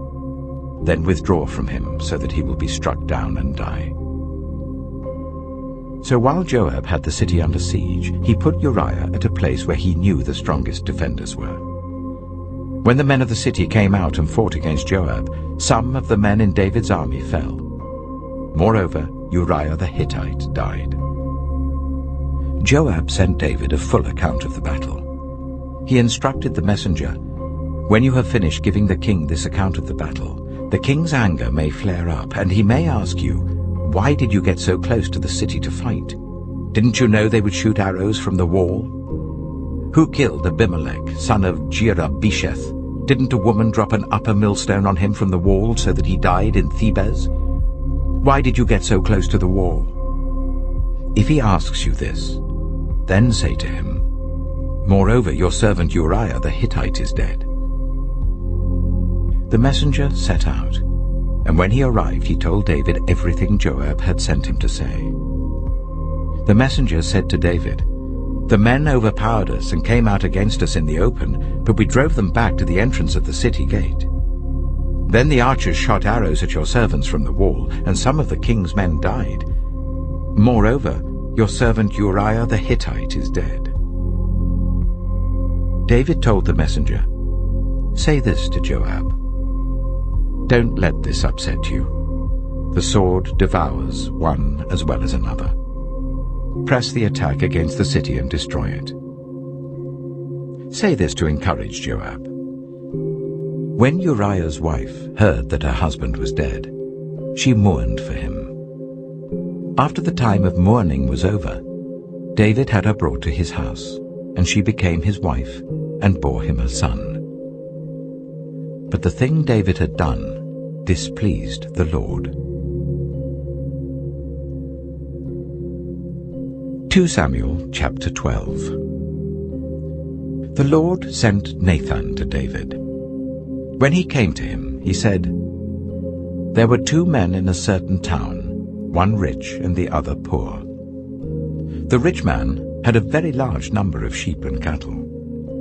Then withdraw from him, so that he will be struck down and die." So while Joab had the city under siege, he put Uriah at a place where he knew the strongest defenders were. When the men of the city came out and fought against Joab, some of the men in David's army fell. Moreover, Uriah the Hittite died. Joab sent David a full account of the battle. He instructed the messenger, "When you have finished giving the king this account of the battle, the king's anger may flare up, and he may ask you, 'Why did you get so close to the city to fight? Didn't you know they would shoot arrows from the wall? Who killed Abimelech, son of Jerubesheth? Didn't a woman drop an upper millstone on him from the wall so that he died in Thebez? Why did you get so close to the wall? If he asks you this, then say to him, Moreover, your servant Uriah the Hittite is dead. The messenger set out, and when he arrived he told David everything Joab had sent him to say. The messenger said to David, The men overpowered us and came out against us in the open, but we drove them back to the entrance of the city gate. Then the archers shot arrows at your servants from the wall, and some of the king's men died. Moreover, your servant Uriah the Hittite is dead. David told the messenger, Say this to Joab, Don't let this upset you. The sword devours one as well as another. Press the attack against the city and destroy it. Say this to encourage Joab. When Uriah's wife heard that her husband was dead, she mourned for him. After the time of mourning was over, David had her brought to his house, and she became his wife and bore him a son. But the thing David had done displeased the Lord. 2 Samuel chapter 12. The Lord sent Nathan to David. When he came to him, he said, There were 2 men in a certain town, one rich and the other poor. The rich man had a very large number of sheep and cattle,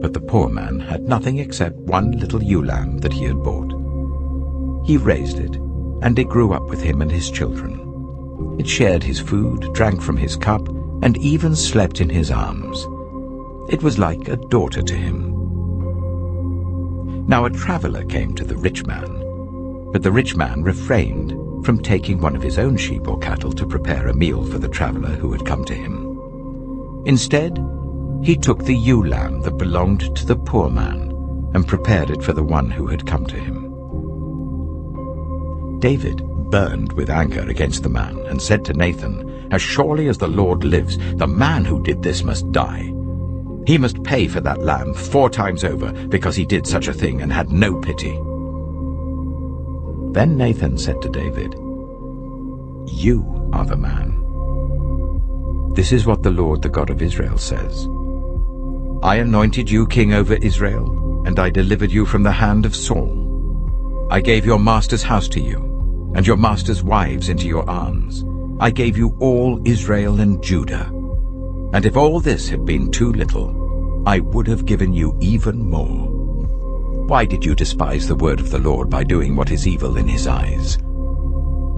but the poor man had nothing except one little ewe lamb that he had bought. He raised it, and it grew up with him and his children. It shared his food, drank from his cup, and even slept in his arms. It was like a daughter to him. Now a traveler came to the rich man, but the rich man refrained from taking one of his own sheep or cattle to prepare a meal for the traveler who had come to him. Instead, he took the ewe lamb that belonged to the poor man and prepared it for the one who had come to him. David burned with anger against the man and said to Nathan, As surely as the Lord lives, the man who did this must die. He must pay for that lamb 4 times over because he did such a thing and had no pity. Then Nathan said to David, You are the man. This is what the Lord, the God of Israel, says. I anointed you king over Israel, and I delivered you from the hand of Saul. I gave your master's house to you, and your master's wives into your arms. I gave you all Israel and Judah. And if all this had been too little, I would have given you even more. Why did you despise the word of the Lord by doing what is evil in his eyes?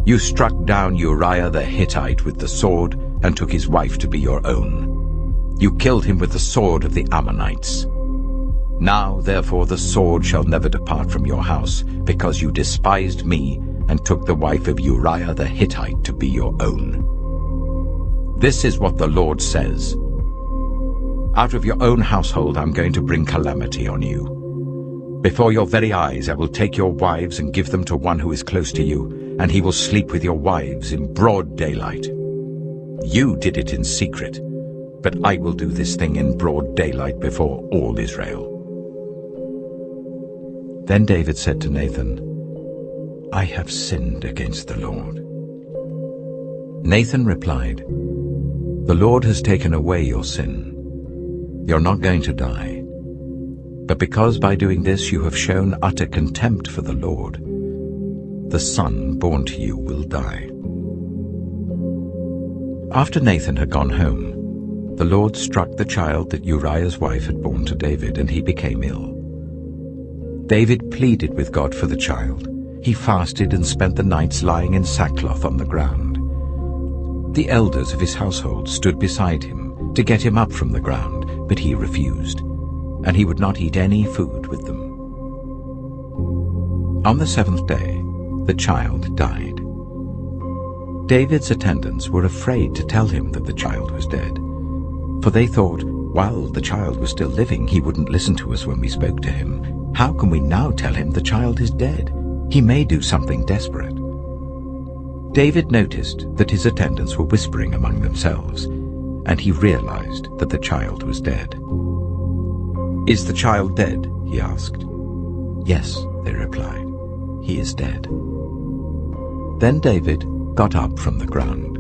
You struck down Uriah the Hittite with the sword and took his wife to be your own. You killed him with the sword of the Ammonites. Now, therefore, the sword shall never depart from your house, because you despised me and took the wife of Uriah the Hittite to be your own. This is what the Lord says. Out of your own household I'm going to bring calamity on you. Before your very eyes I will take your wives and give them to one who is close to you, and he will sleep with your wives in broad daylight. You did it in secret, but I will do this thing in broad daylight before all Israel. Then David said to Nathan, I have sinned against the Lord. Nathan replied, The Lord has taken away your sin. You're not going to die. But because by doing this you have shown utter contempt for the Lord, the son born to you will die. After Nathan had gone home, the Lord struck the child that Uriah's wife had borne to David, and he became ill. David pleaded with God for the child. He fasted and spent the nights lying in sackcloth on the ground. The elders of his household stood beside him to get him up from the ground, but he refused, and he would not eat any food with them. On the 7th day, the child died. David's attendants were afraid to tell him that the child was dead, for they thought, while the child was still living, he wouldn't listen to us when we spoke to him. How can we now tell him the child is dead? He may do something desperate. David noticed that his attendants were whispering among themselves, and he realized that the child was dead. "Is the child dead?" he asked. "Yes," they replied, "he is dead." Then David got up from the ground.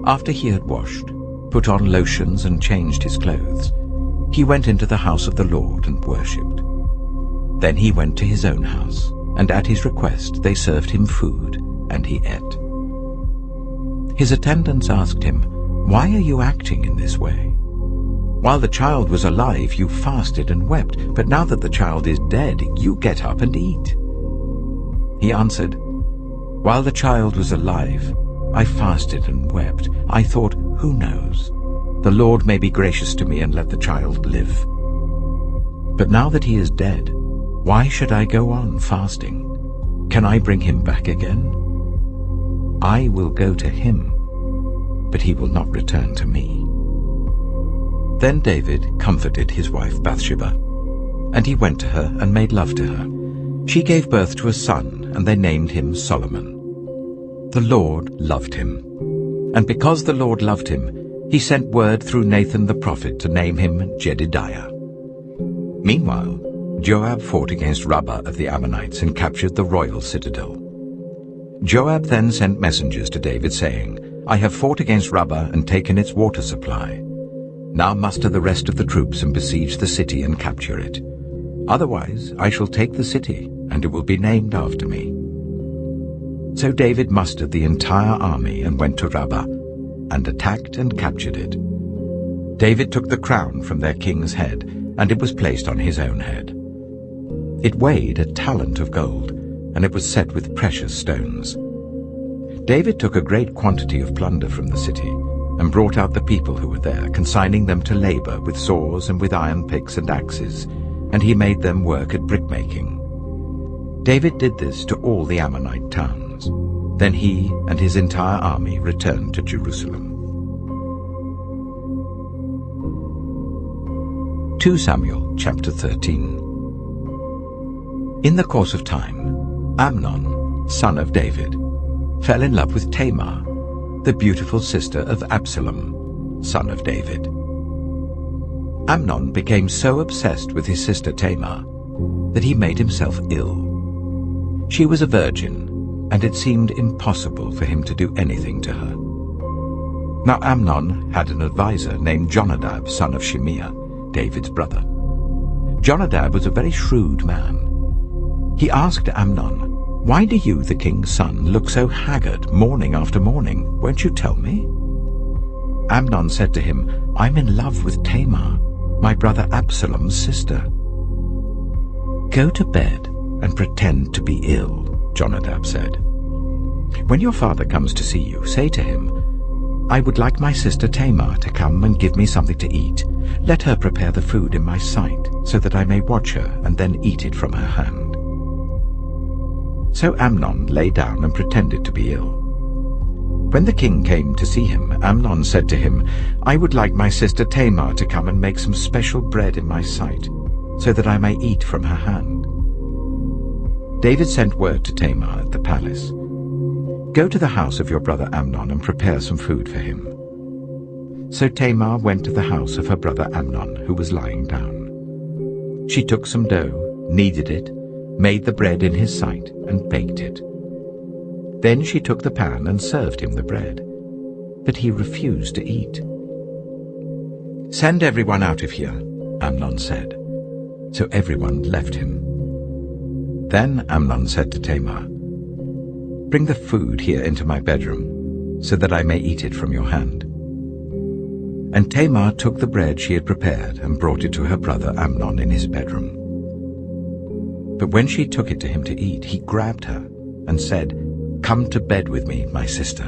After he had washed, put on lotions and changed his clothes, he went into the house of the Lord and worshipped. Then he went to his own house, and at his request they served him food, and he ate. His attendants asked him, "Why are you acting in this way? While the child was alive, you fasted and wept, but now that the child is dead, you get up and eat." He answered, "While the child was alive, I fasted and wept. I thought, who knows? The Lord may be gracious to me and let the child live. But now that he is dead, why should I go on fasting? Can I bring him back again? I will go to him, but he will not return to me." Then David comforted his wife Bathsheba, and he went to her and made love to her. She gave birth to a son, and they named him Solomon. The Lord loved him, and because the Lord loved him, he sent word through Nathan the prophet to name him Jedidiah. Meanwhile, Joab fought against Rabbah of the Ammonites and captured the royal citadel. Joab then sent messengers to David, saying, "I have fought against Rabbah and taken its water supply. Now muster the rest of the troops and besiege the city and capture it. Otherwise I shall take the city, and it will be named after me." So David mustered the entire army and went to Rabbah, and attacked and captured it. David took the crown from their king's head, and it was placed on his own head. It weighed 1 talent of gold, and it was set with precious stones. David took a great quantity of plunder from the city, and brought out the people who were there, consigning them to labor with saws and with iron picks and axes, and he made them work at brickmaking. David did this to all the Ammonite towns. Then he and his entire army returned to Jerusalem. 2 Samuel chapter 13. In the course of time, Amnon, son of David, fell in love with Tamar, the beautiful sister of Absalom, son of David. Amnon became so obsessed with his sister Tamar that he made himself ill. She was a virgin, and it seemed impossible for him to do anything to her. Now Amnon had an adviser named Jonadab, son of Shimeah, David's brother. Jonadab was a very shrewd man. He asked Amnon, "Why do you, the king's son, look so haggard morning after morning? Won't you tell me?" Amnon said to him, "I'm in love with Tamar, my brother Absalom's sister." "Go to bed and pretend to be ill," Jonadab said. "When your father comes to see you, say to him, 'I would like my sister Tamar to come and give me something to eat. Let her prepare the food in my sight, so that I may watch her and then eat it from her hand.'" So Amnon lay down and pretended to be ill. When the king came to see him, Amnon said to him, "I would like my sister Tamar to come and make some special bread in my sight, so that I may eat from her hand." David sent word to Tamar at the palace, "Go to the house of your brother Amnon and prepare some food for him." So Tamar went to the house of her brother Amnon, who was lying down. She took some dough, kneaded it, made the bread in his sight, and baked it. Then she took the pan and served him the bread, but he refused to eat. "Send everyone out of here," Amnon said. So everyone left him. Then Amnon said to Tamar, "Bring the food here into my bedroom, so that I may eat it from your hand." And Tamar took the bread she had prepared and brought it to her brother Amnon in his bedroom. But when she took it to him to eat, he grabbed her and said, "Come to bed with me, my sister."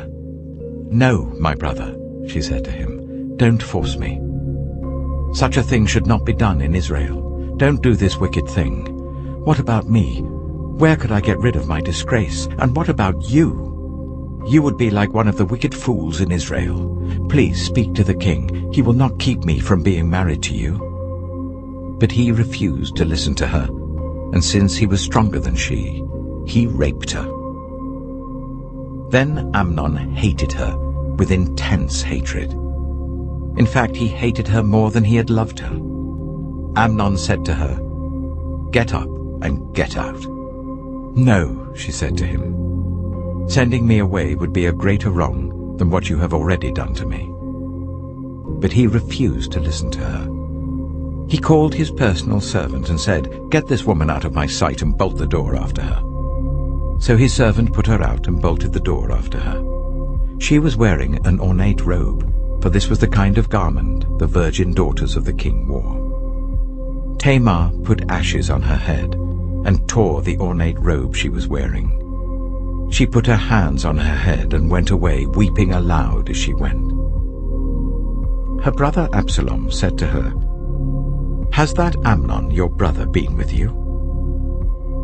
"No, my brother," she said to him, "don't force me. Such a thing should not be done in Israel. Don't do this wicked thing. What about me? Where could I get rid of my disgrace? And what about you? You would be like one of the wicked fools in Israel. Please speak to the king. He will not keep me from being married to you." But he refused to listen to her, and since he was stronger than she, he raped her. Then Amnon hated her with intense hatred. In fact, he hated her more than he had loved her. Amnon said to her, "Get up and get out." "No," she said to him. "Sending me away would be a greater wrong than what you have already done to me." But he refused to listen to her. He called his personal servant and said, "Get this woman out of my sight and bolt the door after her." So his servant put her out and bolted the door after her. She was wearing an ornate robe, for this was the kind of garment the virgin daughters of the king wore. Tamar put ashes on her head and tore the ornate robe she was wearing. She put her hands on her head and went away, weeping aloud as she went. Her brother Absalom said to her, "Has that Amnon, your brother, been with you?"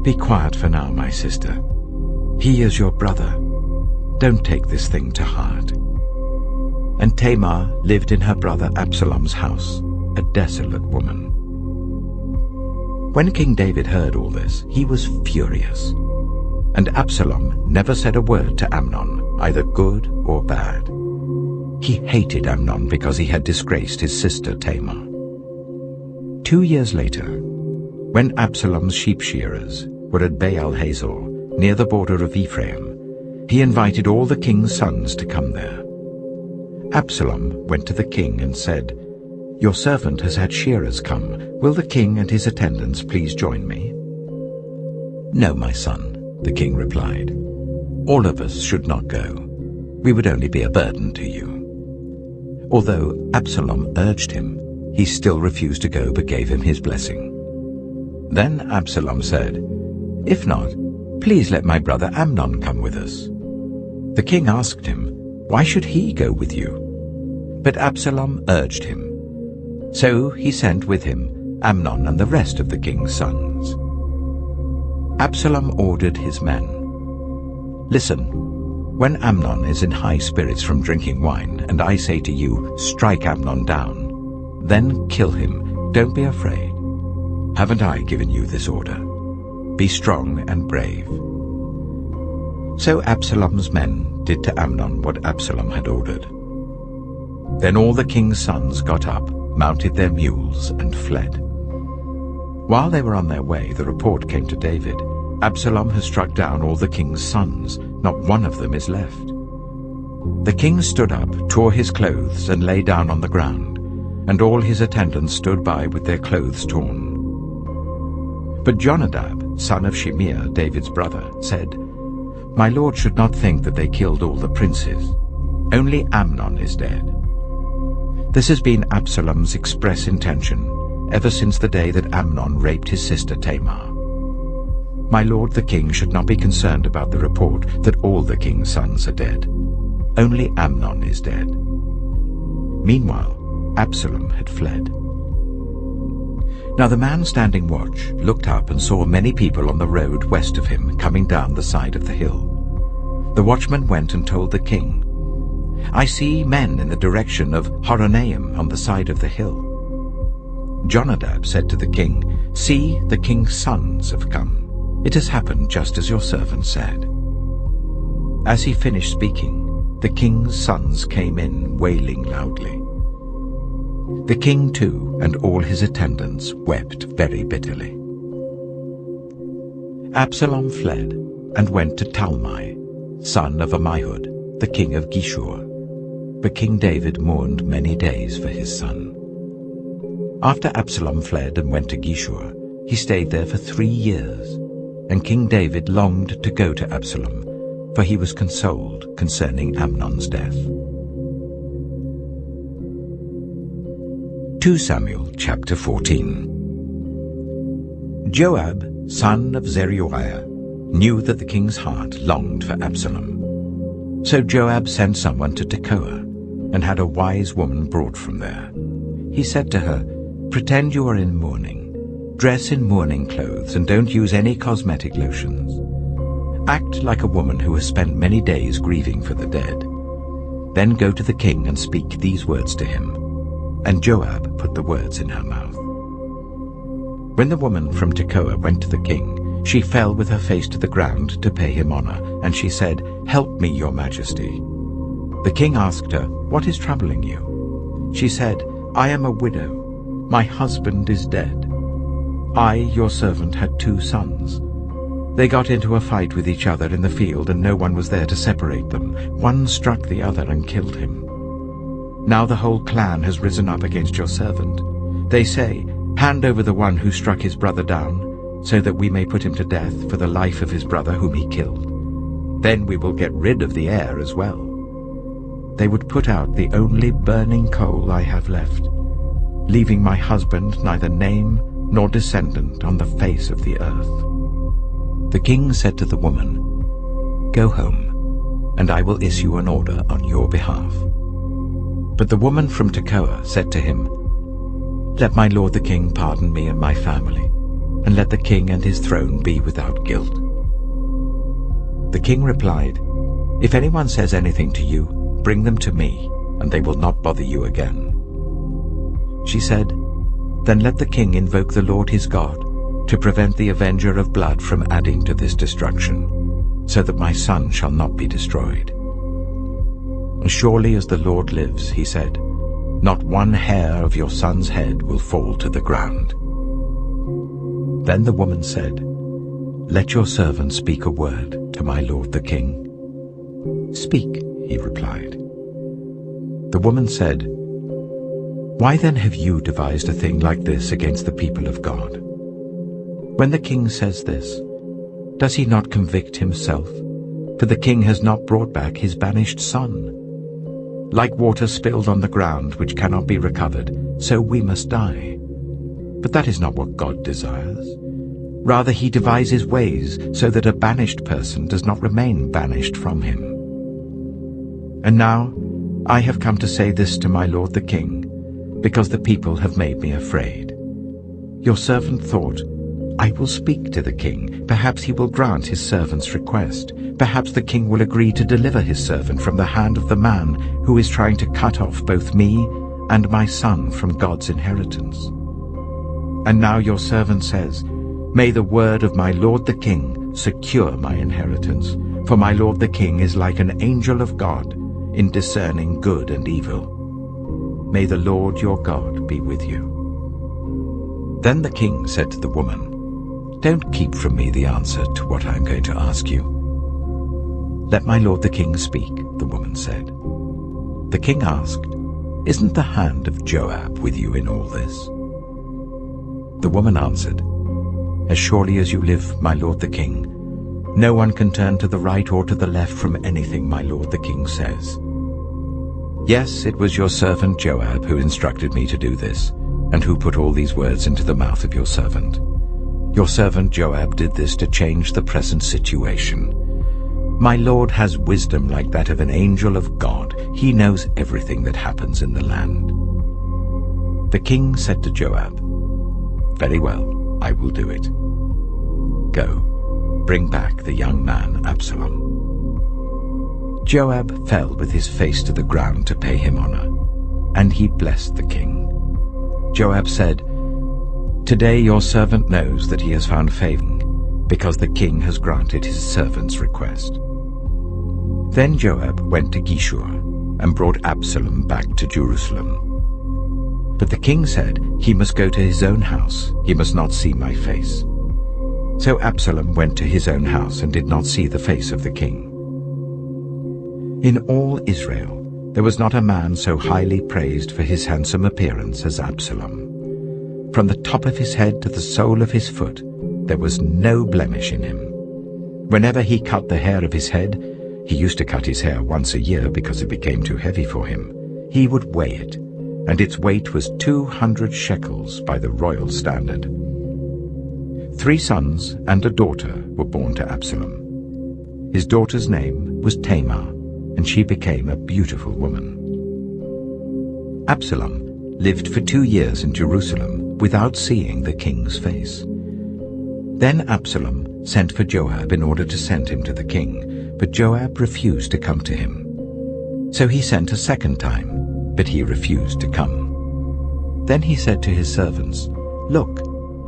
"Be quiet for now, my sister. He is your brother. Don't take this thing to heart." And Tamar lived in her brother Absalom's house, a desolate woman. When King David heard all this, he was furious. And Absalom never said a word to Amnon, either good or bad. He hated Amnon because he had disgraced his sister Tamar. 2 years later, when Absalom's sheep shearers were at Baal Hazor, near the border of Ephraim, he invited all the king's sons to come there. Absalom went to the king and said, "Your servant has had shearers come. Will the king and his attendants please join me?" "No, my son," the king replied. "All of us should not go. We would only be a burden to you." Although Absalom urged him, he still refused to go but gave him his blessing. Then Absalom said, "If not, please let my brother Amnon come with us." The king asked him, "Why should he go with you?" But Absalom urged him. So he sent with him Amnon and the rest of the king's sons. Absalom ordered his men, "Listen, when Amnon is in high spirits from drinking wine, and I say to you, 'Strike Amnon down,' then kill him. Don't be afraid. Haven't I given you this order? Be strong and brave." So Absalom's men did to Amnon what Absalom had ordered. Then all the king's sons got up, mounted their mules, and fled. While they were on their way, the report came to David, "Absalom has struck down all the king's sons. Not one of them is left." The king stood up, tore his clothes, and lay down on the ground, and all his attendants stood by with their clothes torn. But Jonadab, son of Shimeah, David's brother, said, "My lord should not think that they killed all the princes. Only Amnon is dead." This has been Absalom's express intention ever since the day that Amnon raped his sister Tamar. My lord the king should not be concerned about the report that all the king's sons are dead. Only Amnon is dead. Meanwhile, Absalom had fled. Now the man standing watch looked up and saw many people on the road west of him coming down the side of the hill. The watchman went and told the king, "I see men in the direction of Horonaim on the side of the hill." Jonadab said to the king, "See, the king's sons have come. It has happened just as your servant said." As he finished speaking, the king's sons came in, wailing loudly. The king too, and all his attendants, wept very bitterly. Absalom fled and went to Talmai, son of Ammihud, the king of Geshur. But King David mourned many days for his son. After Absalom fled and went to Geshur, he stayed there for 3 years, and King David longed to go to Absalom, for he was consoled concerning Amnon's death. 2 Samuel chapter 14. Joab, son of Zeruiah, knew that the king's heart longed for Absalom. So Joab sent someone to Tekoa, and had a wise woman brought from there. He said to her, "Pretend you are in mourning. Dress in mourning clothes and don't use any cosmetic lotions. Act like a woman who has spent many days grieving for the dead. Then go to the king and speak these words to him." And Joab put the words in her mouth. When the woman from Tekoa went to the king, she fell with her face to the ground to pay him honor, and she said, "Help me, your majesty." The king asked her, "What is troubling you?" She said, "I am a widow. My husband is dead. I, your servant, had 2 sons. They got into a fight with each other in the field, and no one was there to separate them. One struck the other and killed him. Now the whole clan has risen up against your servant. They say, 'Hand over the one who struck his brother down, so that we may put him to death for the life of his brother whom he killed. Then we will get rid of the heir as well.' They would put out the only burning coal I have left, leaving my husband neither name nor descendant on the face of the earth." The king said to the woman, "Go home, and I will issue an order on your behalf." But the woman from Tekoa said to him, "Let my lord the king pardon me and my family, and let the king and his throne be without guilt." The king replied, "If anyone says anything to you, bring them to me, and they will not bother you again." She said, "Then let the king invoke the Lord his God, to prevent the avenger of blood from adding to this destruction, so that my son shall not be destroyed. As surely as the Lord lives," he said, "not one hair of your son's head will fall to the ground." Then the woman said, "Let your servant speak a word to my lord the king." "Speak," he replied. The woman said, "Why then have you devised a thing like this against the people of God? When the king says this, does he not convict himself? For the king has not brought back his banished son. Like water spilled on the ground, which cannot be recovered, so we must die. But that is not what God desires. Rather, he devises ways so that a banished person does not remain banished from him. And now I have come to say this to my lord the king, because the people have made me afraid. Your servant thought, 'I will speak to the king. Perhaps he will grant his servant's request. Perhaps the king will agree to deliver his servant from the hand of the man who is trying to cut off both me and my son from God's inheritance.' And now your servant says, 'May the word of my lord the king secure my inheritance, for my lord the king is like an angel of God in discerning good and evil. May the Lord your God be with you.' Then the king said to the woman, 'Don't keep from me the answer to what I am going to ask you.' 'Let my lord the king speak,' the woman said. The king asked, 'Isn't the hand of Joab with you in all this?' The woman answered, 'As surely as you live, my lord the king, no one can turn to the right or to the left from anything my lord the king says. Yes, it was your servant Joab who instructed me to do this, and who put all these words into the mouth of your servant. Your servant Joab did this to change the present situation. My lord has wisdom like that of an angel of God. He knows everything that happens in the land.' The king said to Joab, 'Very well, I will do it. Go, bring back the young man Absalom.' Joab fell with his face to the ground to pay him honor, and he blessed the king. Joab said, 'Today your servant knows that he has found favor, because the king has granted his servant's request.' Then Joab went to Geshur and brought Absalom back to Jerusalem. But the king said, 'He must go to his own house. He must not see my face.' So Absalom went to his own house and did not see the face of the king. In all Israel there was not a man so highly praised for his handsome appearance as Absalom. From the top of his head to the sole of his foot there was no blemish in him. Whenever he cut the hair of his head, he used to cut his hair once a year because it became too heavy for him, he would weigh it, and its weight was 200 shekels by the royal standard. 3 sons and a daughter were born to Absalom. His daughter's name was Tamar, and she became a beautiful woman. Absalom lived for 2 years in Jerusalem without seeing the king's face. Then Absalom sent for Joab in order to send him to the king, but Joab refused to come to him. So he sent a second time, but he refused to come. Then he said to his servants, "Look,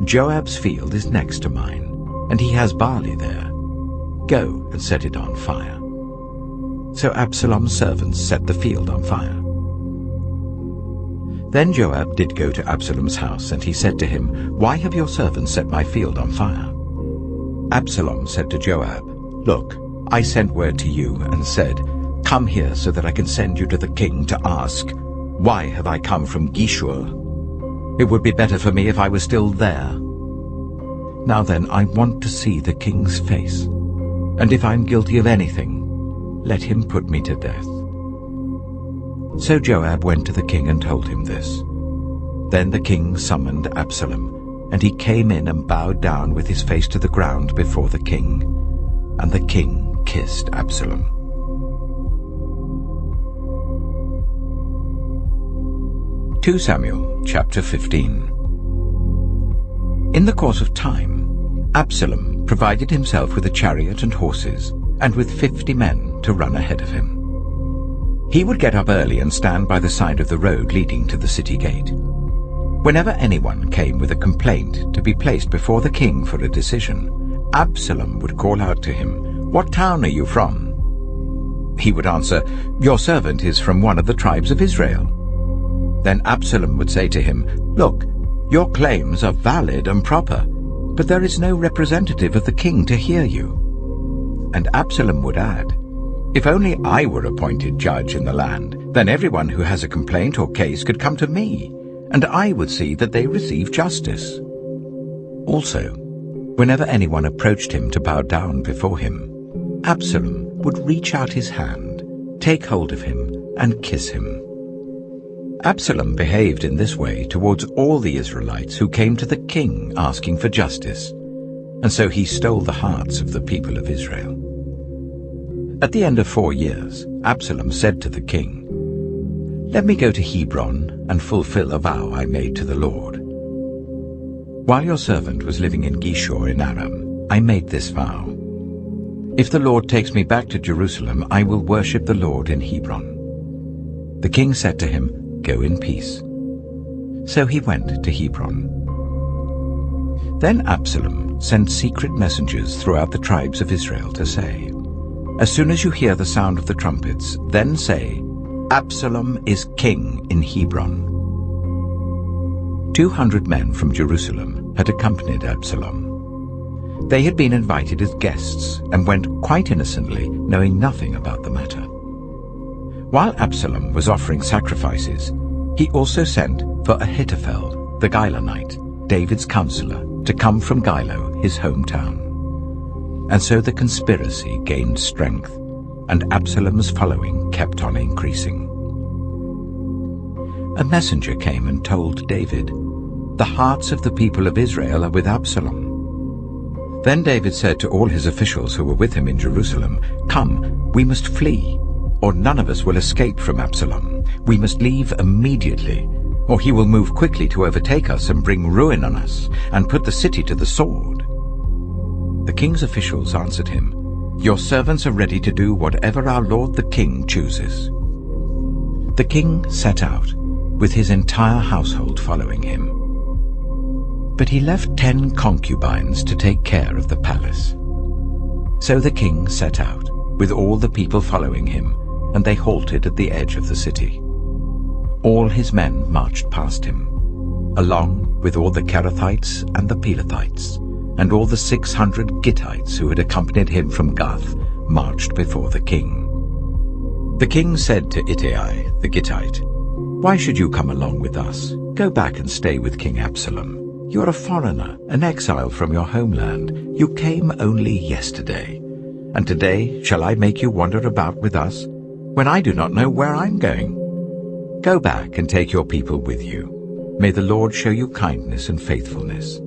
Joab's field is next to mine, and he has barley there. Go and set it on fire." So Absalom's servants set the field on fire. Then Joab did go to Absalom's house, and he said to him, "Why have your servants set my field on fire?" Absalom said to Joab, "Look, I sent word to you and said, 'Come here so that I can send you to the king to ask, why have I come from Geshur? It would be better for me if I were still there. Now then, I want to see the king's face, and if I'm guilty of anything, let him put me to death.'" So Joab went to the king and told him this. Then the king summoned Absalom, and he came in and bowed down with his face to the ground before the king, and the king kissed Absalom. 2 Samuel chapter 15. In the course of time, Absalom provided himself with a chariot and horses, and with 50 men to run ahead of him. He would get up early and stand by the side of the road leading to the city gate. Whenever anyone came with a complaint to be placed before the king for a decision, Absalom would call out to him, "What town are you from?" He would answer, "Your servant is from one of the tribes of Israel." Then Absalom would say to him, "Look, your claims are valid and proper, but there is no representative of the king to hear you." And Absalom would add, "If only I were appointed judge in the land, then everyone who has a complaint or case could come to me, and I would see that they receive justice." Also, whenever anyone approached him to bow down before him, Absalom would reach out his hand, take hold of him, and kiss him. Absalom behaved in this way towards all the Israelites who came to the king asking for justice, and so he stole the hearts of the people of Israel. At the end of 4 years, Absalom said to the king, "Let me go to Hebron and fulfill a vow I made to the Lord. While your servant was living in Geshur in Aram, I made this vow. If the Lord takes me back to Jerusalem, I will worship the Lord in Hebron." The king said to him, "Go in peace." So he went to Hebron. Then Absalom sent secret messengers throughout the tribes of Israel to say, "As soon as you hear the sound of the trumpets, then say, 'Absalom is king in Hebron.'" 200 men from Jerusalem had accompanied Absalom. They had been invited as guests and went quite innocently, knowing nothing about the matter. While Absalom was offering sacrifices, he also sent for Ahithophel, the Gilonite, David's counselor, to come from Gilo, his hometown. And so the conspiracy gained strength, and Absalom's following kept on increasing. A messenger came and told David, "The hearts of the people of Israel are with Absalom." Then David said to all his officials who were with him in Jerusalem, "Come, we must flee, or none of us will escape from Absalom. We must leave immediately, or he will move quickly to overtake us and bring ruin on us, and put the city to the sword." The king's officials answered him, "Your servants are ready to do whatever our lord the king chooses." The king set out, with his entire household following him. But he left 10 concubines to take care of the palace. So the king set out, with all the people following him, and they halted at the edge of the city. All his men marched past him, along with all the Kerethites and the Pelethites, and all the 600 Gittites who had accompanied him from Gath marched before the king. The king said to Ejayy the Gittite, "Why should you come along with us? Go back and stay with King Absalom. You are a foreigner, an exile from your homeland. You came only yesterday. And today shall I make you wander about with us, when I do not know where I'm going? Go back and take your people with you. May the Lord show you kindness and faithfulness."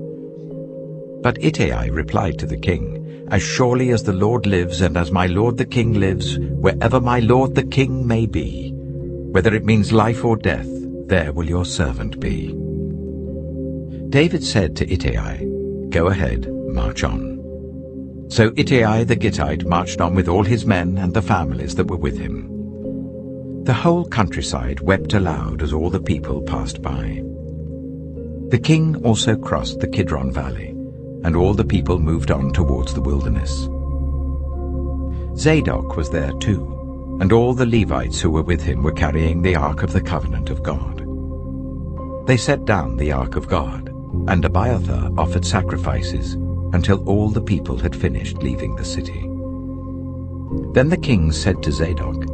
But Ejayy replied to the king, "As surely as the Lord lives and as my lord the king lives, wherever my lord the king may be, whether it means life or death, there will your servant be." David said to Ejayy, "Go ahead, march on." So Ejayy the Gittite marched on with all his men and the families that were with him. The whole countryside wept aloud as all the people passed by. The king also crossed the Kidron Valley, and all the people moved on towards the wilderness. Zadok was there too, and all the Levites who were with him were carrying the Ark of the Covenant of God. They set down the ark of God, and Abiathar offered sacrifices until all the people had finished leaving the city. Then the king said to Zadok,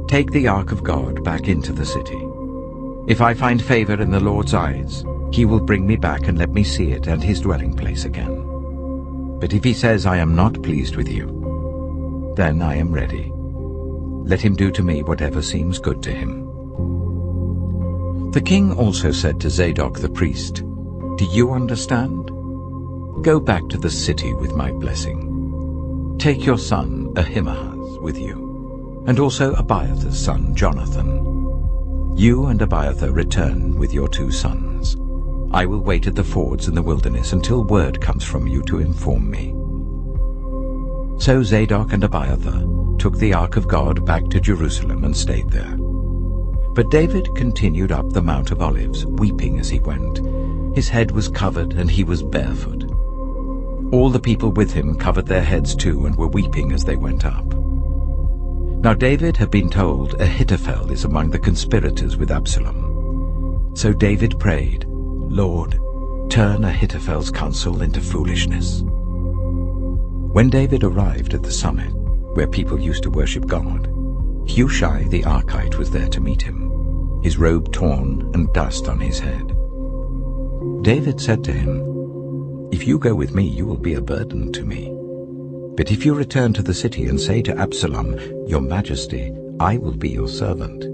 "Take the ark of God back into the city. If I find favor in the Lord's eyes, he will bring me back and let me see it and his dwelling place again. But if he says, I am not pleased with you, then I am ready. Let him do to me whatever seems good to him." The king also said to Zadok the priest, "Do you understand? Go back to the city with my blessing. Take your son Ahimaaz with you, and also Abiathar's son Jonathan. You and Abiathar return with your 2 sons. I will wait at the fords in the wilderness until word comes from you to inform me." So Zadok and Abiathar took the ark of God back to Jerusalem and stayed there. But David continued up the Mount of Olives, weeping as he went. His head was covered and he was barefoot. All the people with him covered their heads too and were weeping as they went up. Now David had been told Ahithophel is among the conspirators with Absalom. So David prayed, "Lord, turn Ahithophel's counsel into foolishness." When David arrived at the summit, where people used to worship God, Hushai the Archite was there to meet him, his robe torn and dust on his head. David said to him, "If you go with me, you will be a burden to me. But if you return to the city and say to Absalom, 'Your Majesty, I will be your servant.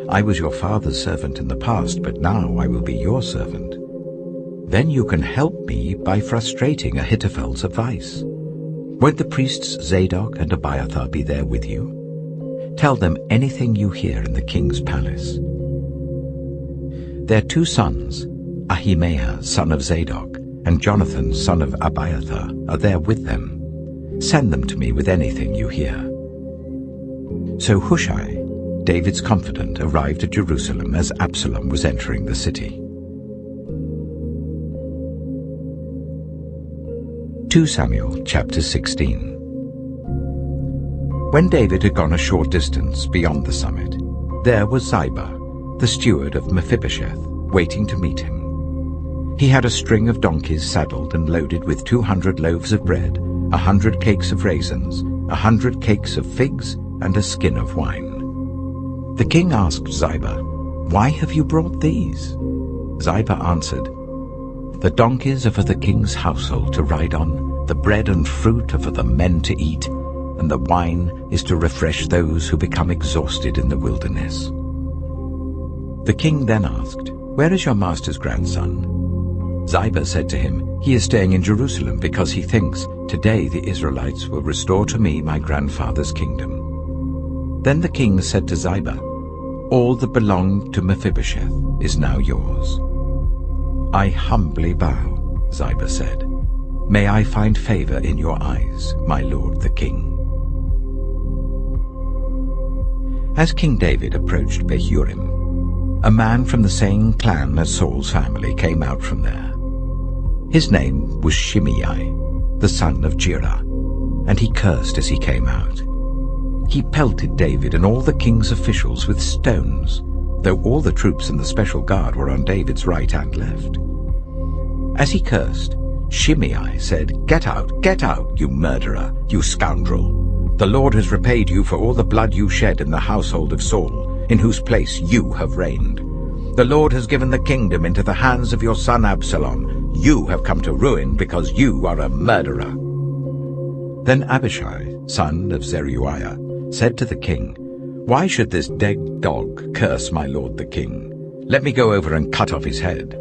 I was your father's servant in the past, but now I will be your servant,' then you can help me by frustrating Ahithophel's advice. Won't the priests Zadok and Abiathar be there with you? Tell them anything you hear in the king's palace." Their 2 sons, Ahimaaz son of Zadok and Jonathan son of Abiathar, are there with them. Send them to me with anything you hear." So Hushai, David's confidant, arrived at Jerusalem as Absalom was entering the city. 2 Samuel chapter 16. When David had gone a short distance beyond the summit, there was Ziba, the steward of Mephibosheth, waiting to meet him. He had a string of donkeys saddled and loaded with 200 loaves of bread, 100 cakes of raisins, 100 cakes of figs, and a skin of wine. The king asked Ziba, "Why have you brought these?" Ziba answered, "The donkeys are for the king's household to ride on, the bread and fruit are for the men to eat, and the wine is to refresh those who become exhausted in the wilderness." The king then asked, "Where is your master's grandson?" Ziba said to him, "He is staying in Jerusalem because he thinks, 'Today the Israelites will restore to me my grandfather's kingdom.'" Then the king said to Ziba, "All that belonged to Mephibosheth is now yours." "I humbly bow," Ziba said. "May I find favor in your eyes, my lord the king." As King David approached Bahurim, a man from the same clan as Saul's family came out from there. His name was Shimei, the son of Jirah, and he cursed as he came out. He pelted David and all the king's officials with stones, though all the troops and the special guard were on David's right and left. As he cursed, Shimei said, get out, you murderer, you scoundrel! The Lord has repaid you for all the blood you shed in the household of Saul, in whose place you have reigned. The Lord has given the kingdom into the hands of your son Absalom. You have come to ruin because you are a murderer." Then Abishai, son of Zeruiah, said to the king, "Why should this dead dog curse my lord the king? Let me go over and cut off his head."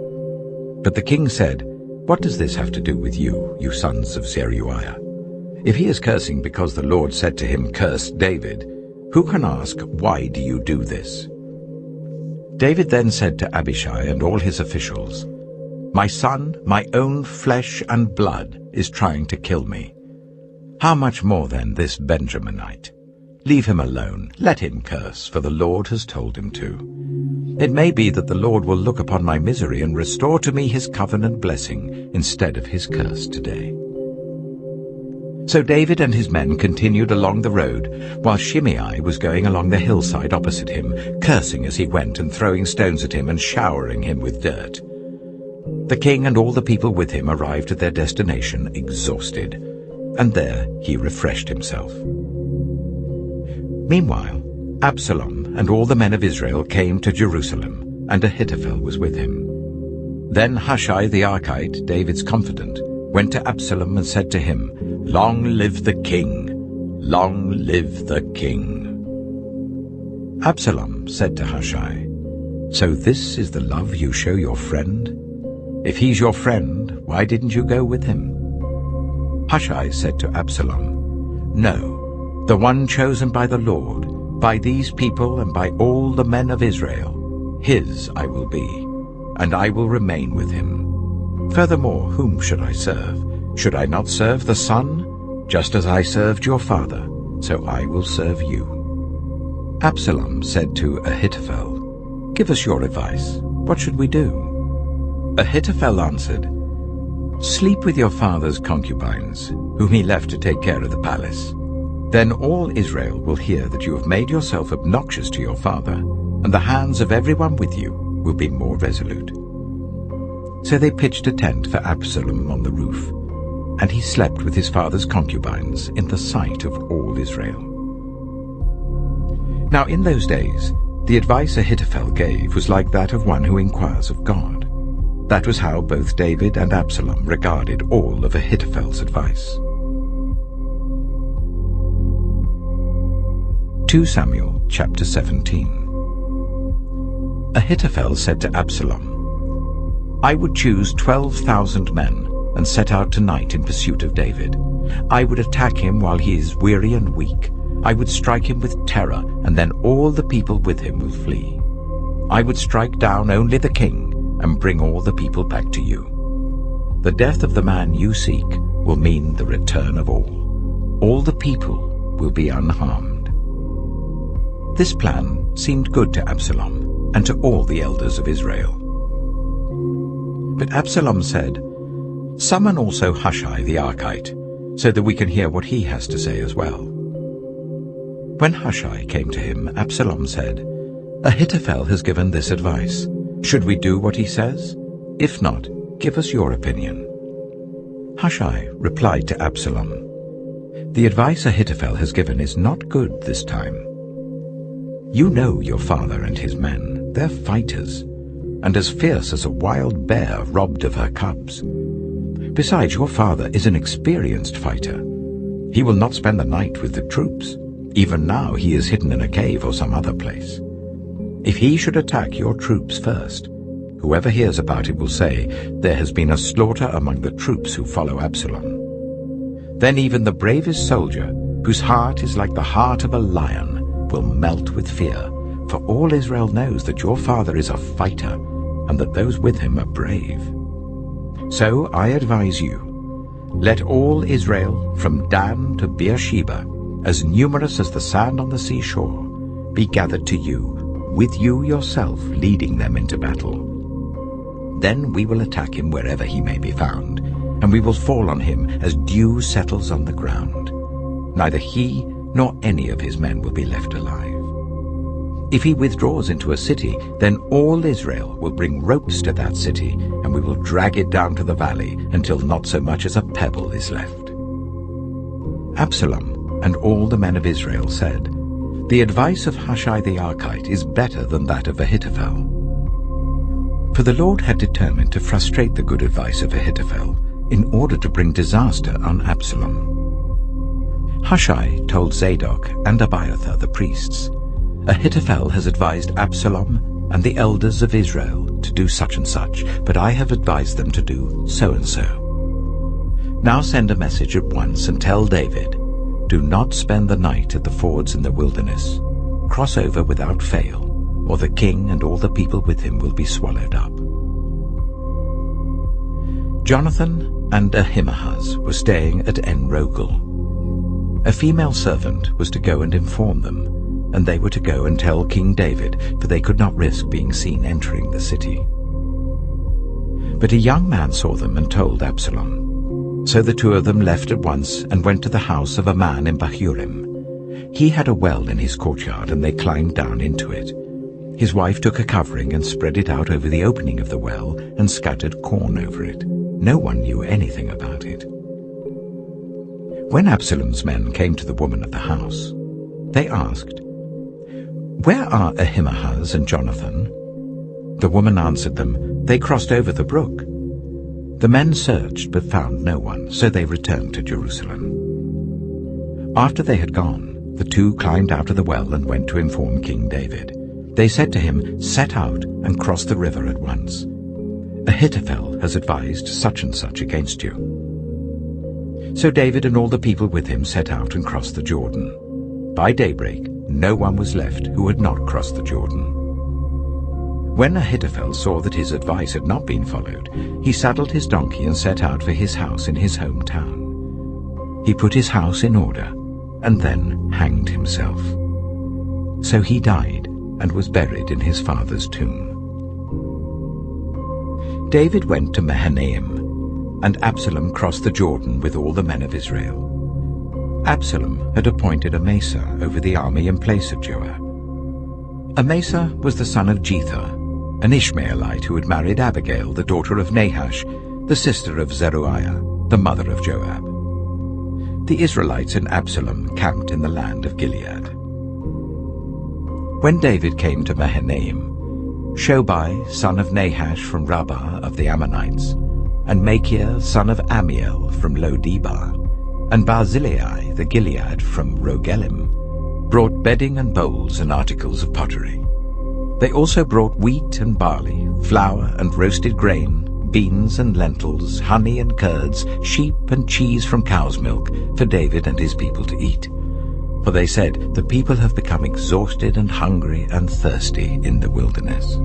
But the king said, "What does this have to do with you, you sons of Zeruiah? If he is cursing because the Lord said to him, 'Curse David,' who can ask, 'Why do you do this?'" David then said to Abishai and all his officials, "My son, my own flesh and blood, is trying to kill me. How much more then this Benjaminite? Leave him alone, let him curse, for the Lord has told him to. It may be that the Lord will look upon my misery and restore to me his covenant blessing instead of his curse today." So David and his men continued along the road, while Shimei was going along the hillside opposite him, cursing as he went and throwing stones at him and showering him with dirt. The king and all the people with him arrived at their destination exhausted, and there he refreshed himself. Meanwhile, Absalom and all the men of Israel came to Jerusalem, and Ahithophel was with him. Then Hushai the Archite, David's confidant, went to Absalom and said to him, "Long live the king! Long live the king!" Absalom said to Hushai, "So this is the love you show your friend? If he's your friend, why didn't you go with him?" Hushai said to Absalom, "No, the one chosen by the Lord, by these people and by all the men of Israel, his I will be, and I will remain with him. Furthermore, whom should I serve? Should I not serve the son? Just as I served your father, so I will serve you." Absalom said to Ahithophel, "Give us your advice. What should we do?" Ahithophel answered, "Sleep with your father's concubines, whom he left to take care of the palace. Then all Israel will hear that you have made yourself obnoxious to your father, and the hands of everyone with you will be more resolute." So they pitched a tent for Absalom on the roof, and he slept with his father's concubines in the sight of all Israel. Now in those days, the advice Ahithophel gave was like that of one who inquires of God. That was how both David and Absalom regarded all of Ahithophel's advice. 2 Samuel chapter 17. Ahithophel said to Absalom, "I would choose 12,000 men and set out tonight in pursuit of David. I would attack him while he is weary and weak. I would strike him with terror, and then all the people with him will flee. I would strike down only the king and bring all the people back to you. The death of the man you seek will mean the return of all. All the people will be unharmed." This plan seemed good to Absalom and to all the elders of Israel. But Absalom said, "Summon also Hushai the Archite, so that we can hear what he has to say as well." When Hushai came to him, Absalom said, "Ahithophel has given this advice. Should we do what he says? If not, give us your opinion." Hushai replied to Absalom, "The advice Ahithophel has given is not good this time. You know your father and his men. They're fighters, and as fierce as a wild bear robbed of her cubs. Besides, your father is an experienced fighter. He will not spend the night with the troops. Even now he is hidden in a cave or some other place. If he should attack your troops first, whoever hears about it will say, 'There has been a slaughter among the troops who follow Absalom.' Then even the bravest soldier, whose heart is like the heart of a lion, will melt with fear, for all Israel knows that your father is a fighter, and that those with him are brave. So I advise you, let all Israel, from Dan to Beersheba, as numerous as the sand on the seashore, be gathered to you, with you yourself leading them into battle. Then we will attack him wherever he may be found, and we will fall on him as dew settles on the ground. Neither he nor any of his men will be left alive. If he withdraws into a city, then all Israel will bring ropes to that city, and we will drag it down to the valley until not so much as a pebble is left." Absalom and all the men of Israel said, "The advice of Hushai the Archite is better than that of Ahithophel." For the Lord had determined to frustrate the good advice of Ahithophel in order to bring disaster on Absalom. Hushai told Zadok and Abiathar the priests, "Ahithophel has advised Absalom and the elders of Israel to do such and such, but I have advised them to do so and so. Now send a message at once and tell David, 'Do not spend the night at the fords in the wilderness. Cross over without fail, or the king and all the people with him will be swallowed up.'" Jonathan and Ahimaaz were staying at En-Rogel. A female servant was to go and inform them, and they were to go and tell King David, for they could not risk being seen entering the city. But a young man saw them and told Absalom, So the two of them left at once and went to the house of a man in Bahurim. He had a well in his courtyard, and they climbed down into it. His wife took a covering and spread it out over the opening of the well and scattered corn over it. No one knew anything about it. When Absalom's men came to the woman of the house, they asked, "Where are Ahimaaz and Jonathan?" The woman answered them, "They crossed over the brook." The men searched but found no one, so they returned to Jerusalem. After they had gone, the two climbed out of the well and went to inform King David. They said to him, "Set out and cross the river at once. Ahithophel has advised such and such against you." So David and all the people with him set out and crossed the Jordan. By daybreak, no one was left who had not crossed the Jordan. When Ahithophel saw that his advice had not been followed, he saddled his donkey and set out for his house in his hometown. He put his house in order and then hanged himself. So he died and was buried in his father's tomb. David went to Mahanaim, and Absalom crossed the Jordan with all the men of Israel. Absalom had appointed Amasa over the army in place of Joab. Amasa was the son of Jether, an Ishmaelite who had married Abigail, the daughter of Nahash, the sister of Zeruiah, the mother of Joab. The Israelites and Absalom camped in the land of Gilead. When David came to Mahanaim, Shobai, son of Nahash from Rabbah of the Ammonites, and Machir, son of Amiel from Lo-debar, and Barzillai the Gilead from Rogelim, brought bedding and bowls and articles of pottery. They also brought wheat and barley, flour and roasted grain, beans and lentils, honey and curds, sheep and cheese from cow's milk for David and his people to eat. For they said, "The people have become exhausted and hungry and thirsty in the wilderness."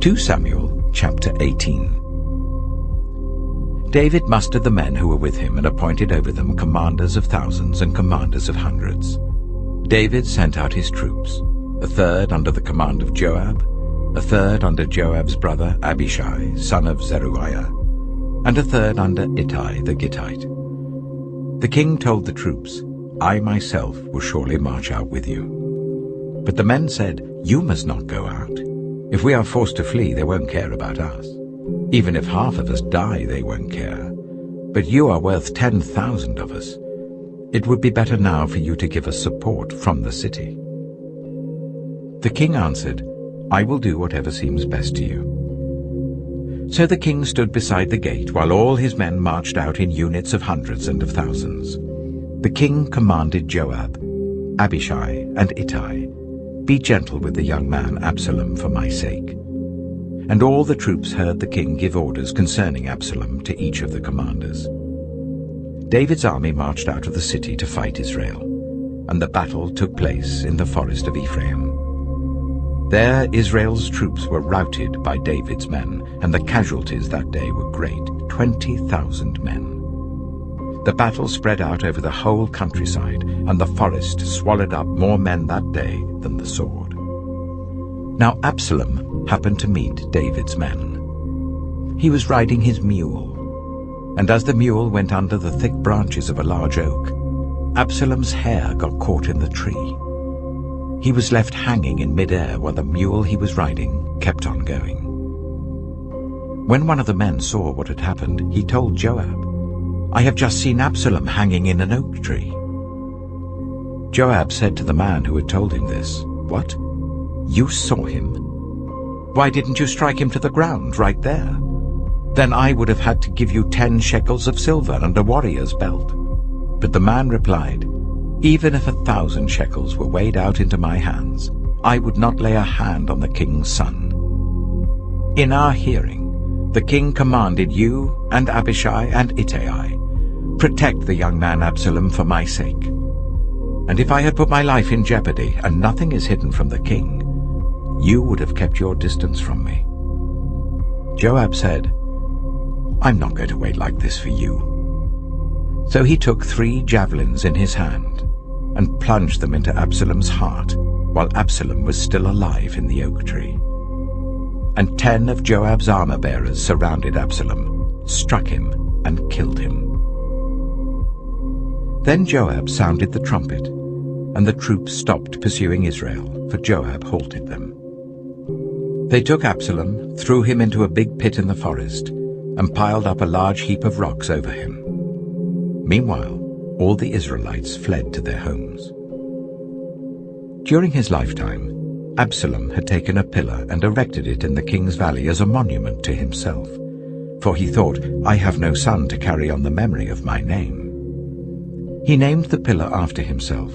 2 Samuel chapter 18. David mustered the men who were with him and appointed over them commanders of thousands and commanders of hundreds. David sent out his troops, a third under the command of Joab, a third under Joab's brother Abishai, son of Zeruiah, and a third under Ittai the Gittite. The king told the troops, "I myself will surely march out with you." But the men said, "You must not go out. If we are forced to flee, they won't care about us. Even if half of us die, they won't care. But you are worth 10,000 of us. It would be better now for you to give us support from the city." The king answered, "I will do whatever seems best to you." So the king stood beside the gate while all his men marched out in units of hundreds and of thousands. The king commanded Joab, Abishai, and Ittai, "Be gentle with the young man Absalom for my sake." And all the troops heard the king give orders concerning Absalom to each of the commanders. David's army marched out of the city to fight Israel, and the battle took place in the forest of Ephraim. There Israel's troops were routed by David's men, and the casualties that day were great, 20,000 men. The battle spread out over the whole countryside, and the forest swallowed up more men that day than the sword. Now Absalom happened to meet David's men. He was riding his mule, and as the mule went under the thick branches of a large oak, Absalom's hair got caught in the tree. He was left hanging in mid-air while the mule he was riding kept on going. When one of the men saw what had happened, he told Joab, "I have just seen Absalom hanging in an oak tree." Joab said to the man who had told him this, "What? You saw him? Why didn't you strike him to the ground right there? Then I would have had to give you 10 shekels of silver and a warrior's belt." But the man replied, "Even if 1,000 shekels were weighed out into my hands, I would not lay a hand on the king's son. In our hearing, the king commanded you and Abishai and Ittai, protect the young man Absalom for my sake. And if I had put my life in jeopardy, and nothing is hidden from the king, you would have kept your distance from me." Joab said, "I'm not going to wait like this for you." So he took 3 javelins in his hand and plunged them into Absalom's heart while Absalom was still alive in the oak tree. and 10 of Joab's armor-bearers surrounded Absalom, struck him, and killed him. Then Joab sounded the trumpet, and the troops stopped pursuing Israel, for Joab halted them. They took Absalom, threw him into a big pit in the forest, and piled up a large heap of rocks over him. Meanwhile, all the Israelites fled to their homes. During his lifetime, Absalom had taken a pillar and erected it in the king's valley as a monument to himself, for he thought, "I have no son to carry on the memory of my name." He named the pillar after himself,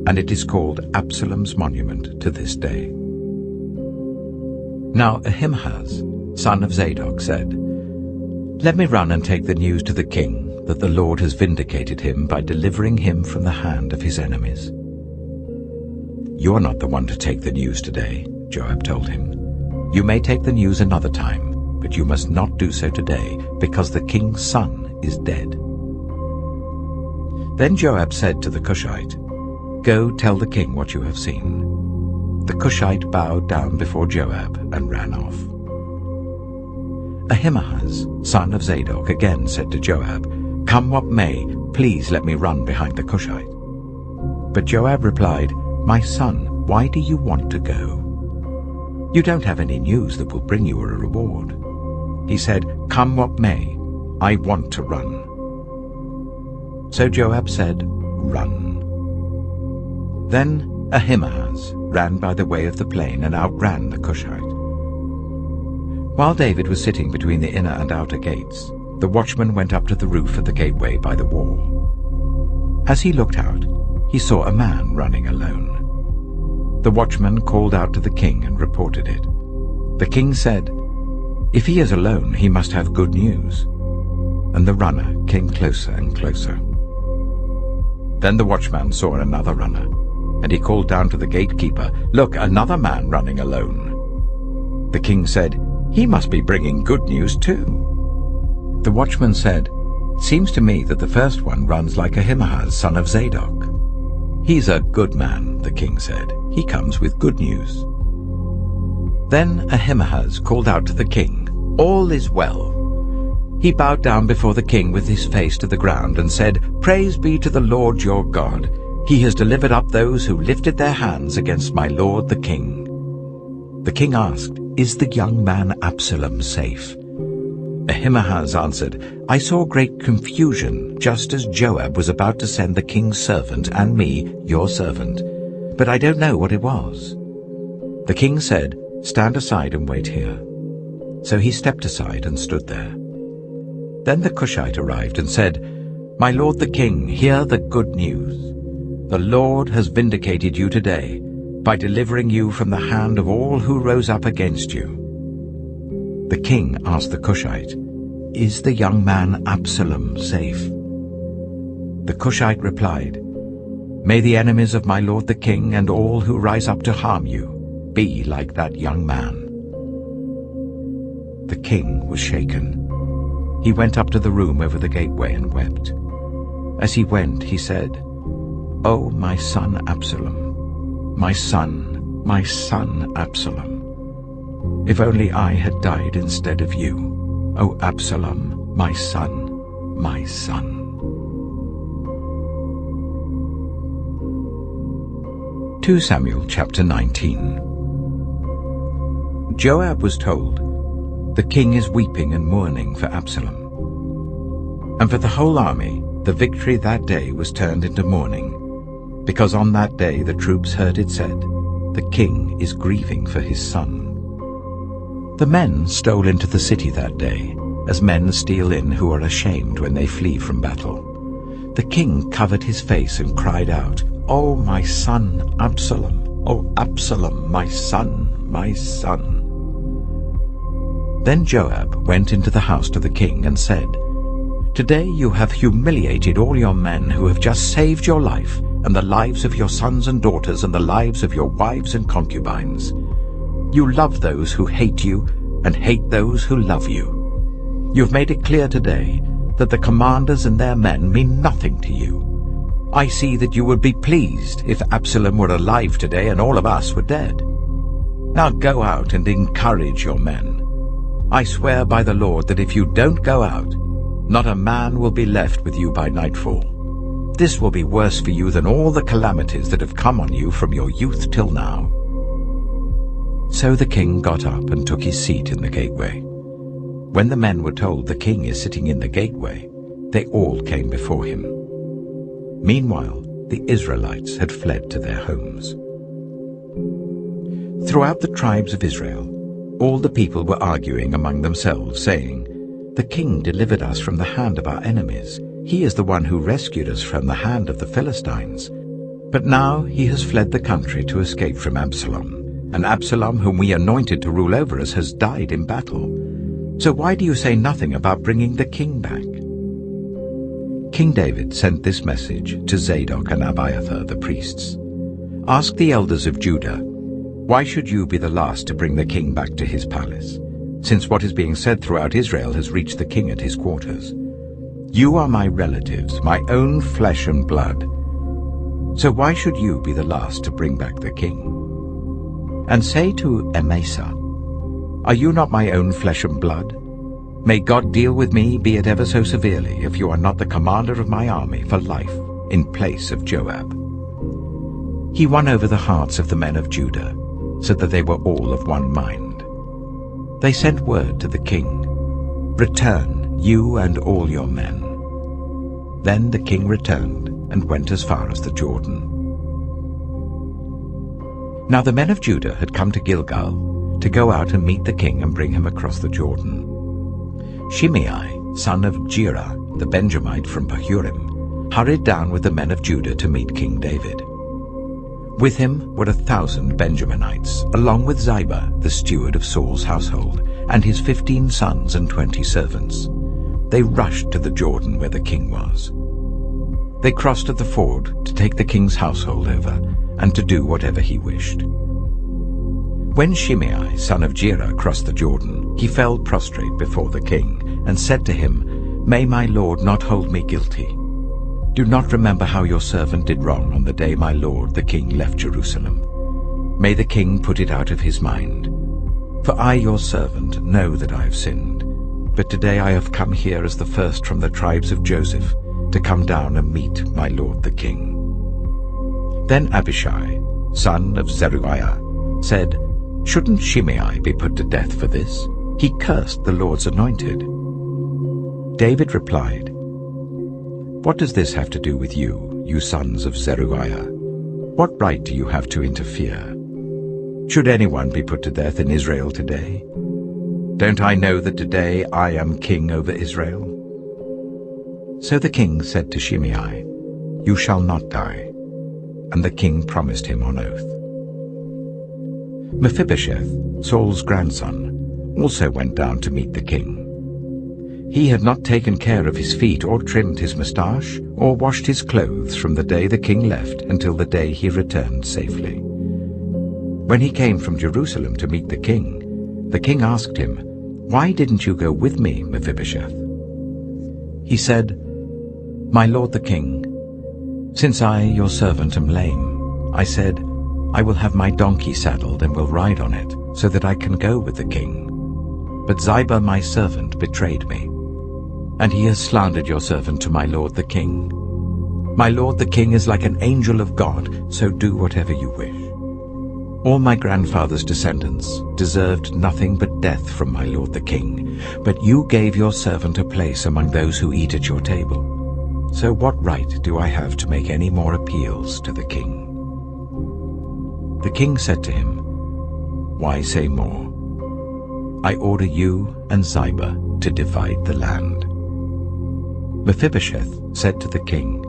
and it is called Absalom's monument to this day. Now Ahimaaz, son of Zadok, said, "Let me run and take the news to the king that the Lord has vindicated him by delivering him from the hand of his enemies." "You are not the one to take the news today," Joab told him. "You may take the news another time, but you must not do so today, because the king's son is dead." Then Joab said to the Cushite, "Go tell the king what you have seen." The Cushite bowed down before Joab and ran off. Ahimaaz, son of Zadok, again said to Joab, "Come what may, please let me run behind the Cushite." But Joab replied, "My son, why do you want to go? You don't have any news that will bring you a reward." He said, "Come what may, I want to run." So Joab said, "Run." Then Ahimaaz ran by the way of the plain and outran the Cushite. While David was sitting between the inner and outer gates, the watchman went up to the roof of the gateway by the wall. As he looked out, he saw a man running alone. The watchman called out to the king and reported it. The king said, "If he is alone, he must have good news." And the runner came closer and closer. Then the watchman saw another runner, and he called down to the gatekeeper, "Look, another man running alone." The king said, "He must be bringing good news too." The watchman said, "Seems to me that the first one runs like Ahimaaz, son of Zadok." "He's a good man," the king said. "He comes with good news." Then Ahimaaz called out to the king, "All is well." He bowed down before the king with his face to the ground and said, "Praise be to the Lord your God. He has delivered up those who lifted their hands against my lord the king." The king asked, "Is the young man Absalom safe?" Ahimaaz answered, "I saw great confusion, just as Joab was about to send the king's servant and me, your servant, but I don't know what it was." The king said, "Stand aside and wait here." So he stepped aside and stood there. Then the Cushite arrived and said, "My lord the king, hear the good news. The Lord has vindicated you today by delivering you from the hand of all who rose up against you." The king asked the Cushite, "Is the young man Absalom safe?" The Cushite replied, "May the enemies of my lord the king and all who rise up to harm you be like that young man." The king was shaken. He went up to the room over the gateway and wept. As he went, he said, "Oh, my son Absalom, my son Absalom. If only I had died instead of you. Oh, Absalom, my son, my son." 2 Samuel chapter 19. Joab was told, "The king is weeping and mourning for Absalom." And for the whole army, the victory that day was turned into mourning, because on that day the troops heard it said, "The king is grieving for his son." The men stole into the city that day, as men steal in who are ashamed when they flee from battle. The king covered his face and cried out, "Oh, my son Absalom! Oh, Absalom, my son, my son!" Then Joab went into the house to the king and said, "Today you have humiliated all your men who have just saved your life and the lives of your sons and daughters and the lives of your wives and concubines. You love those who hate you and hate those who love you. You've made it clear today that the commanders and their men mean nothing to you. I see that you would be pleased if Absalom were alive today and all of us were dead. Now go out and encourage your men. I swear by the Lord that if you don't go out, not a man will be left with you by nightfall. This will be worse for you than all the calamities that have come on you from your youth till now." So the king got up and took his seat in the gateway. When the men were told the king is sitting in the gateway, they all came before him. Meanwhile, the Israelites had fled to their homes. Throughout the tribes of Israel, all the people were arguing among themselves, saying, "The king delivered us from the hand of our enemies. He is the one who rescued us from the hand of the Philistines. But now he has fled the country to escape from Absalom, and Absalom, whom we anointed to rule over us, has died in battle. So why do you say nothing about bringing the king back?" King David sent this message to Zadok and Abiathar the priests. "Ask the elders of Judah, why should you be the last to bring the king back to his palace, since what is being said throughout Israel has reached the king at his quarters? You are my relatives, my own flesh and blood. So why should you be the last to bring back the king? And say to Amasa, are you not my own flesh and blood? May God deal with me, be it ever so severely, if you are not the commander of my army for life, in place of Joab." He won over the hearts of the men of Judah, so that they were all of one mind. They sent word to the king, "Return, you and all your men." Then the king returned and went as far as the Jordan. Now the men of Judah had come to Gilgal to go out and meet the king and bring him across the Jordan. Shimei, son of Gera, the Benjamite from Bahurim, hurried down with the men of Judah to meet King David. With him were 1,000 Benjaminites, along with Ziba, the steward of Saul's household, and his 15 sons and 20 servants. They rushed to the Jordan where the king was. They crossed at the ford to take the king's household over, and to do whatever he wished. When Shimei, son of Gera, crossed the Jordan, he fell prostrate before the king, and said to him, "May my lord not hold me guilty. Do not remember how your servant did wrong on the day my lord the king left Jerusalem. May the king put it out of his mind. For I, your servant, know that I have sinned. But today I have come here as the first from the tribes of Joseph, to come down and meet my lord the king." Then Abishai, son of Zeruiah, said, "Shouldn't Shimei be put to death for this? He cursed the Lord's anointed." David replied, "What does this have to do with you, you sons of Zeruiah? What right do you have to interfere? Should anyone be put to death in Israel today? Don't I know that today I am king over Israel?" So the king said to Shimei, "You shall not die." And the king promised him on oath. Mephibosheth, Saul's grandson, also went down to meet the king. He had not taken care of his feet or trimmed his moustache or washed his clothes from the day the king left until the day he returned safely. When he came from Jerusalem to meet the king asked him, "Why didn't you go with me, Mephibosheth?" He said, "My lord the king, since I, your servant, am lame, I said, I will have my donkey saddled and will ride on it, so that I can go with the king. But Ziba my servant betrayed me, and he has slandered your servant to my lord the king. My lord the king is like an angel of God, so do whatever you wish. All my grandfather's descendants deserved nothing but death from my lord the king, but you gave your servant a place among those who eat at your table. So what right do I have to make any more appeals to the king?" The king said to him, "Why say more? I order you and Ziba to divide the land." Mephibosheth said to the king,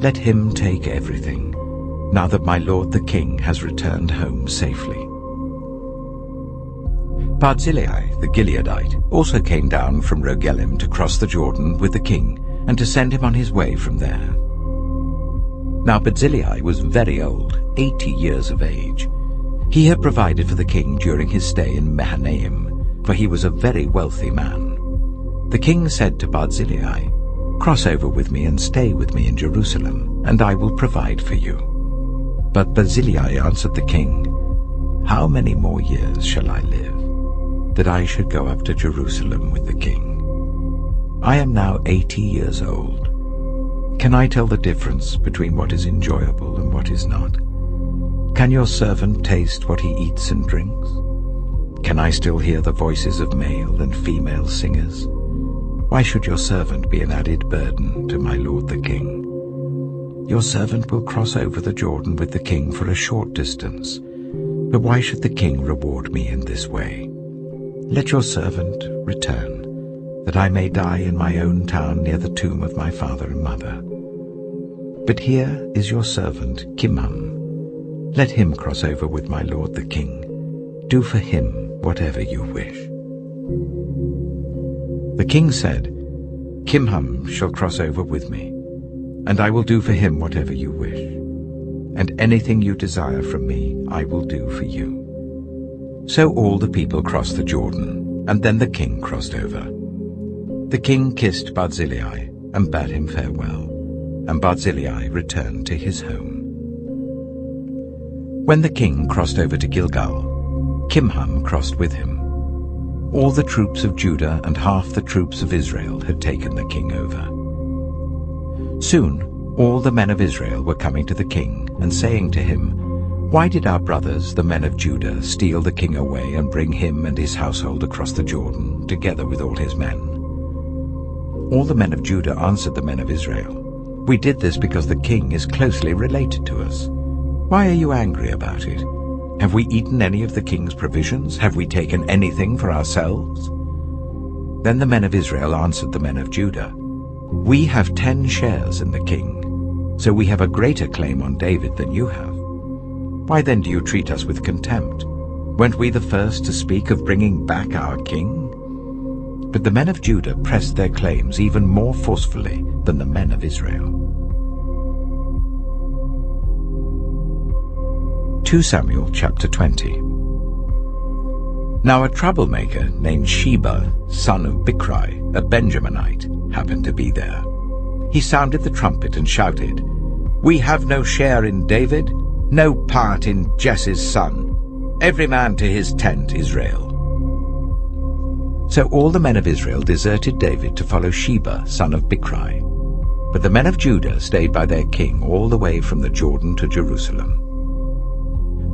"Let him take everything, now that my lord the king has returned home safely." Barzillai the Gileadite also came down from Rogelim to cross the Jordan with the king, and to send him on his way from there. Now Barzillai was very old, 80 years of age. He had provided for the king during his stay in Mahanaim, for he was a very wealthy man. The king said to Barzillai, "Cross over with me and stay with me in Jerusalem, and I will provide for you." But Barzillai answered the king, how many more years shall I live, that I should go up to Jerusalem with the king? I am now 80 years old. Can I tell the difference between what is enjoyable and what is not? Can your servant taste what he eats and drinks? Can I still hear the voices of male and female singers? Why should your servant be an added burden to my lord the king? Your servant will cross over the Jordan with the king for a short distance, but why should the king reward me in this way? Let your servant return, that I may die in my own town near the tomb of my father and mother. But here is your servant Kimham. Let him cross over with my lord the king. Do for him whatever you wish. The king said, Kimham shall cross over with me, and I will do for him whatever you wish. And anything you desire from me I will do for you. So all the people crossed the Jordan, and then the king crossed over. The king kissed Barzillai and bade him farewell, and Barzillai returned to his home. When the king crossed over to Gilgal, Kimham crossed with him. All the troops of Judah and half the troops of Israel had taken the king over. Soon all the men of Israel were coming to the king and saying to him, Why did our brothers, the men of Judah, steal the king away and bring him and his household across the Jordan, together with all his men? All the men of Judah answered the men of Israel, We did this because the king is closely related to us. Why are you angry about it? Have we eaten any of the king's provisions? Have we taken anything for ourselves? Then the men of Israel answered the men of Judah, We have 10 shares in the king, so we have a greater claim on David than you have. Why then do you treat us with contempt? Weren't we the first to speak of bringing back our king? But the men of Judah pressed their claims even more forcefully than the men of Israel. 2 Samuel chapter 20. Now a troublemaker named Sheba, son of Bichri, a Benjaminite, happened to be there. He sounded the trumpet and shouted, We have no share in David, no part in Jesse's son. Every man to his tent, Israel. So all the men of Israel deserted David to follow Sheba, son of Bichri. But the men of Judah stayed by their king all the way from the Jordan to Jerusalem.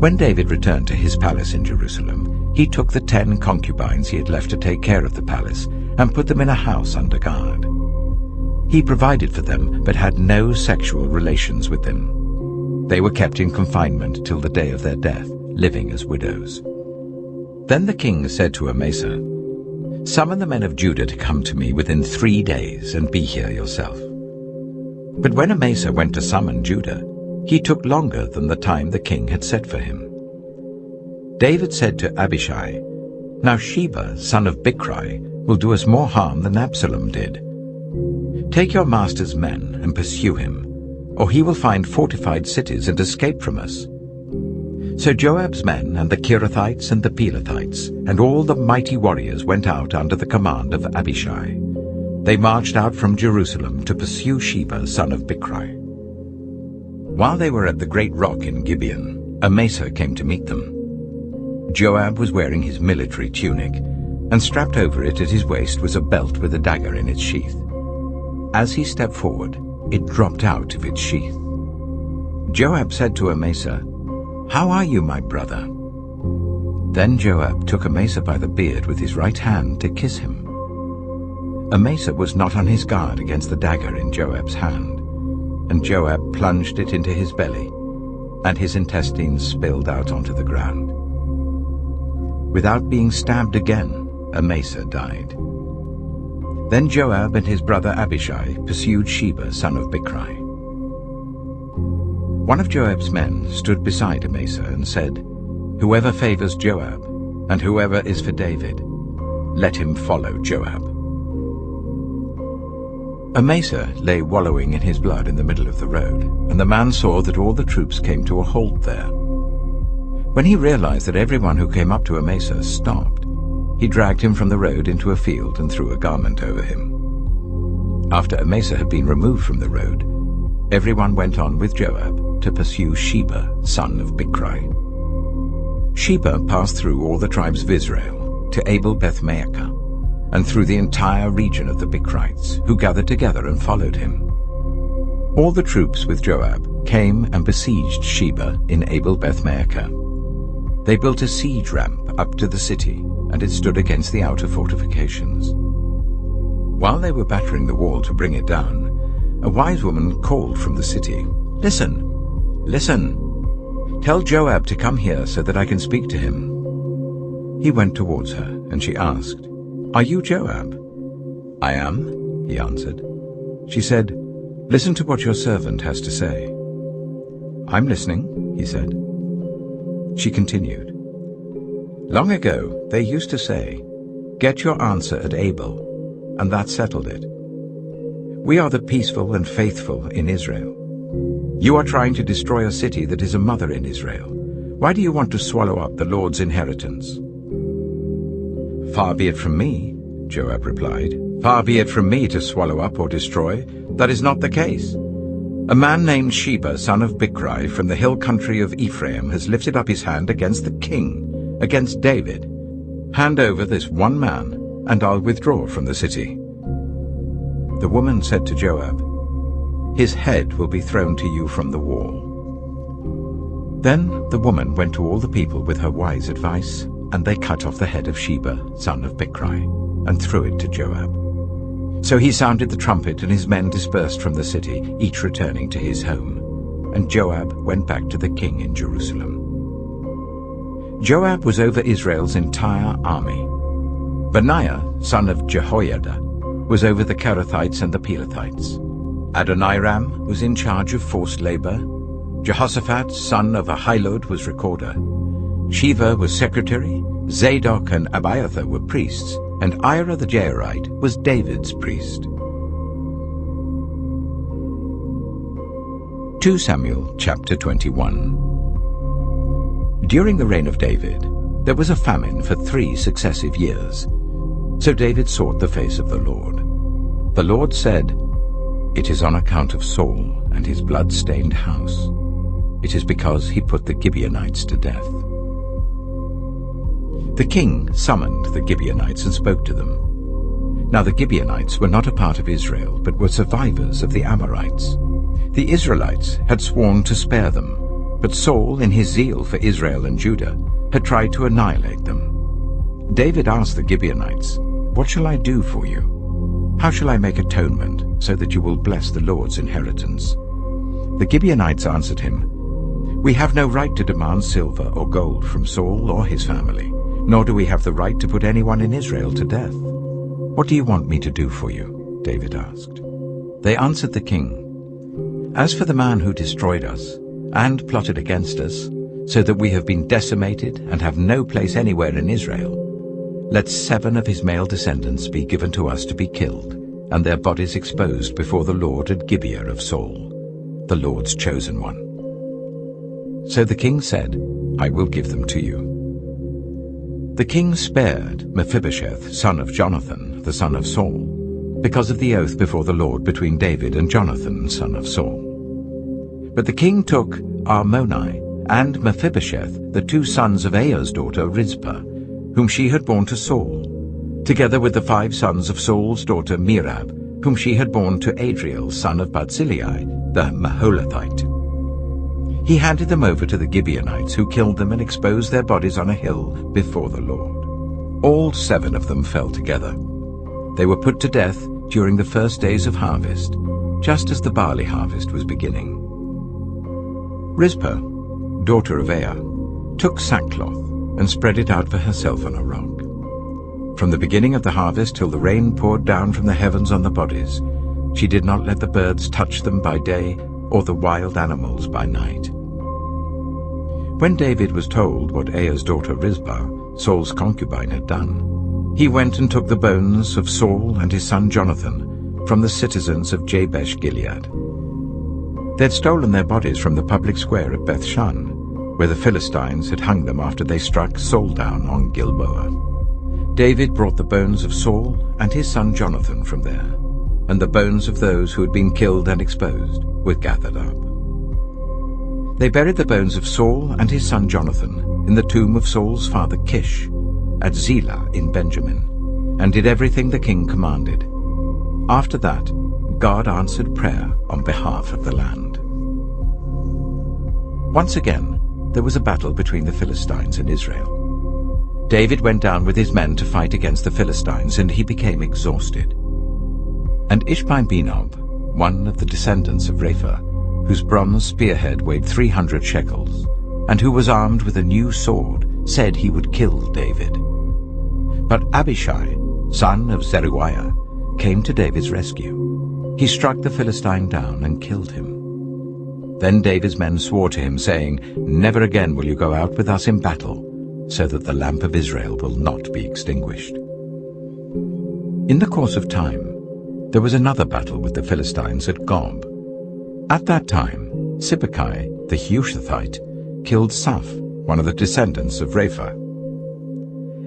When David returned to his palace in Jerusalem, he took the 10 concubines he had left to take care of the palace and put them in a house under guard. He provided for them, but had no sexual relations with them. They were kept in confinement till the day of their death, living as widows. Then the king said to Amasa, Summon the men of Judah to come to me within 3 days, and be here yourself. But when Amasa went to summon Judah, he took longer than the time the king had set for him. David said to Abishai, Now Sheba, son of Bichri, will do us more harm than Absalom did. Take your master's men and pursue him, or he will find fortified cities and escape from us. So Joab's men and the Kerethites and the Pelethites and all the mighty warriors went out under the command of Abishai. They marched out from Jerusalem to pursue Sheba, son of Bichri. While they were at the great rock in Gibeon, Amasa came to meet them. Joab was wearing his military tunic, and strapped over it at his waist was a belt with a dagger in its sheath. As he stepped forward, it dropped out of its sheath. Joab said to Amasa, How are you, my brother? Then Joab took Amasa by the beard with his right hand to kiss him. Amasa was not on his guard against the dagger in Joab's hand, and Joab plunged it into his belly, and his intestines spilled out onto the ground. Without being stabbed again, Amasa died. Then Joab and his brother Abishai pursued Sheba, son of Bichri. One of Joab's men stood beside Amasa and said, Whoever favors Joab, and whoever is for David, let him follow Joab. Amasa lay wallowing in his blood in the middle of the road, and the man saw that all the troops came to a halt there. When he realized that everyone who came up to Amasa stopped, he dragged him from the road into a field and threw a garment over him. After Amasa had been removed from the road, everyone went on with Joab to pursue Sheba, son of Bichri. Sheba passed through all the tribes of Israel to Abel-Beth-Maachah, and through the entire region of the Bichrites, who gathered together and followed him. All the troops with Joab came and besieged Sheba in Abel-Beth-Maachah. They built a siege ramp up to the city, and it stood against the outer fortifications. While they were battering the wall to bring it down, a wise woman called from the city, "Listen, listen! Tell Joab to come here so that I can speak to him." He went towards her, and she asked, "Are you Joab?" "I am," he answered. She said, "Listen to what your servant has to say." "I'm listening," he said. She continued, "Long ago they used to say, 'Get your answer at Abel,' and that settled it. We are the peaceful and faithful in Israel. You are trying to destroy a city that is a mother in Israel. Why do you want to swallow up the Lord's inheritance?" "Far be it from me," Joab replied. "Far be it from me to swallow up or destroy. That is not the case. A man named Sheba, son of Bichri, from the hill country of Ephraim, has lifted up his hand against the king, against David. Hand over this one man, and I'll withdraw from the city." The woman said to Joab, "His head will be thrown to you from the wall." Then the woman went to all the people with her wise advice, and they cut off the head of Sheba, son of Bichri, and threw it to Joab. So he sounded the trumpet, and his men dispersed from the city, each returning to his home. And Joab went back to the king in Jerusalem. Joab was over Israel's entire army. Benaiah, son of Jehoiada, was over the Kerethites and the Pelethites. Adoniram was in charge of forced labor. Jehoshaphat, son of Ahilud, was recorder. Sheva was secretary. Zadok and Abiathar were priests, and Ira the Jairite was David's priest. 2 Samuel chapter 21. During the reign of David, there was a famine for 3 successive years. So David sought the face of the Lord. The Lord said, "It is on account of Saul and his blood-stained house. It is because he put the Gibeonites to death." The king summoned the Gibeonites and spoke to them. Now the Gibeonites were not a part of Israel, but were survivors of the Amorites. The Israelites had sworn to spare them, but Saul, in his zeal for Israel and Judah, had tried to annihilate them. David asked the Gibeonites, "What shall I do for you? How shall I make atonement so that you will bless the Lord's inheritance?" The Gibeonites answered him, "We have no right to demand silver or gold from Saul or his family, nor do we have the right to put anyone in Israel to death. What do you want me to do for you?" David asked. They answered the king, "As for the man who destroyed us and plotted against us, so that we have been decimated and have no place anywhere in Israel, let 7 of his male descendants be given to us to be killed, and their bodies exposed before the Lord at Gibeah of Saul, the Lord's chosen one." So the king said, "I will give them to you." The king spared Mephibosheth, son of Jonathan, the son of Saul, because of the oath before the Lord between David and Jonathan, son of Saul. But the king took Armoni and Mephibosheth, the 2 sons of Aiah's daughter Rizpah, whom she had borne to Saul, together with the 5 sons of Saul's daughter Merab, whom she had borne to Adriel, son of Barzillai, the Maholathite. He handed them over to the Gibeonites, who killed them and exposed their bodies on a hill before the Lord. All 7 of them fell together. They were put to death during the first days of harvest, just as the barley harvest was beginning. Rizpah, daughter of Aiah, took sackcloth and spread it out for herself on a rock. From the beginning of the harvest till the rain poured down from the heavens on the bodies, she did not let the birds touch them by day or the wild animals by night. When David was told what Aiah's daughter Rizpah, Saul's concubine, had done, he went and took the bones of Saul and his son Jonathan from the citizens of Jabesh Gilead. They had stolen their bodies from the public square at Bethshan, where the Philistines had hung them after they struck Saul down on Gilboa. David brought the bones of Saul and his son Jonathan from there, and the bones of those who had been killed and exposed were gathered up. They buried the bones of Saul and his son Jonathan in the tomb of Saul's father Kish at Zelah in Benjamin, and did everything the king commanded. After that, God answered prayer on behalf of the land. Once again, there was a battle between the Philistines and Israel. David went down with his men to fight against the Philistines, and he became exhausted. And Ishbi-Benob, one of the descendants of Rapha, whose bronze spearhead weighed 300 shekels, and who was armed with a new sword, said he would kill David. But Abishai, son of Zeruiah, came to David's rescue. He struck the Philistine down and killed him. Then David's men swore to him, saying, "Never again will you go out with us in battle, so that the lamp of Israel will not be extinguished." In the course of time, there was another battle with the Philistines at Gob. At that time, Sibbecai, the Hushathite, killed Saph, one of the descendants of Rapha.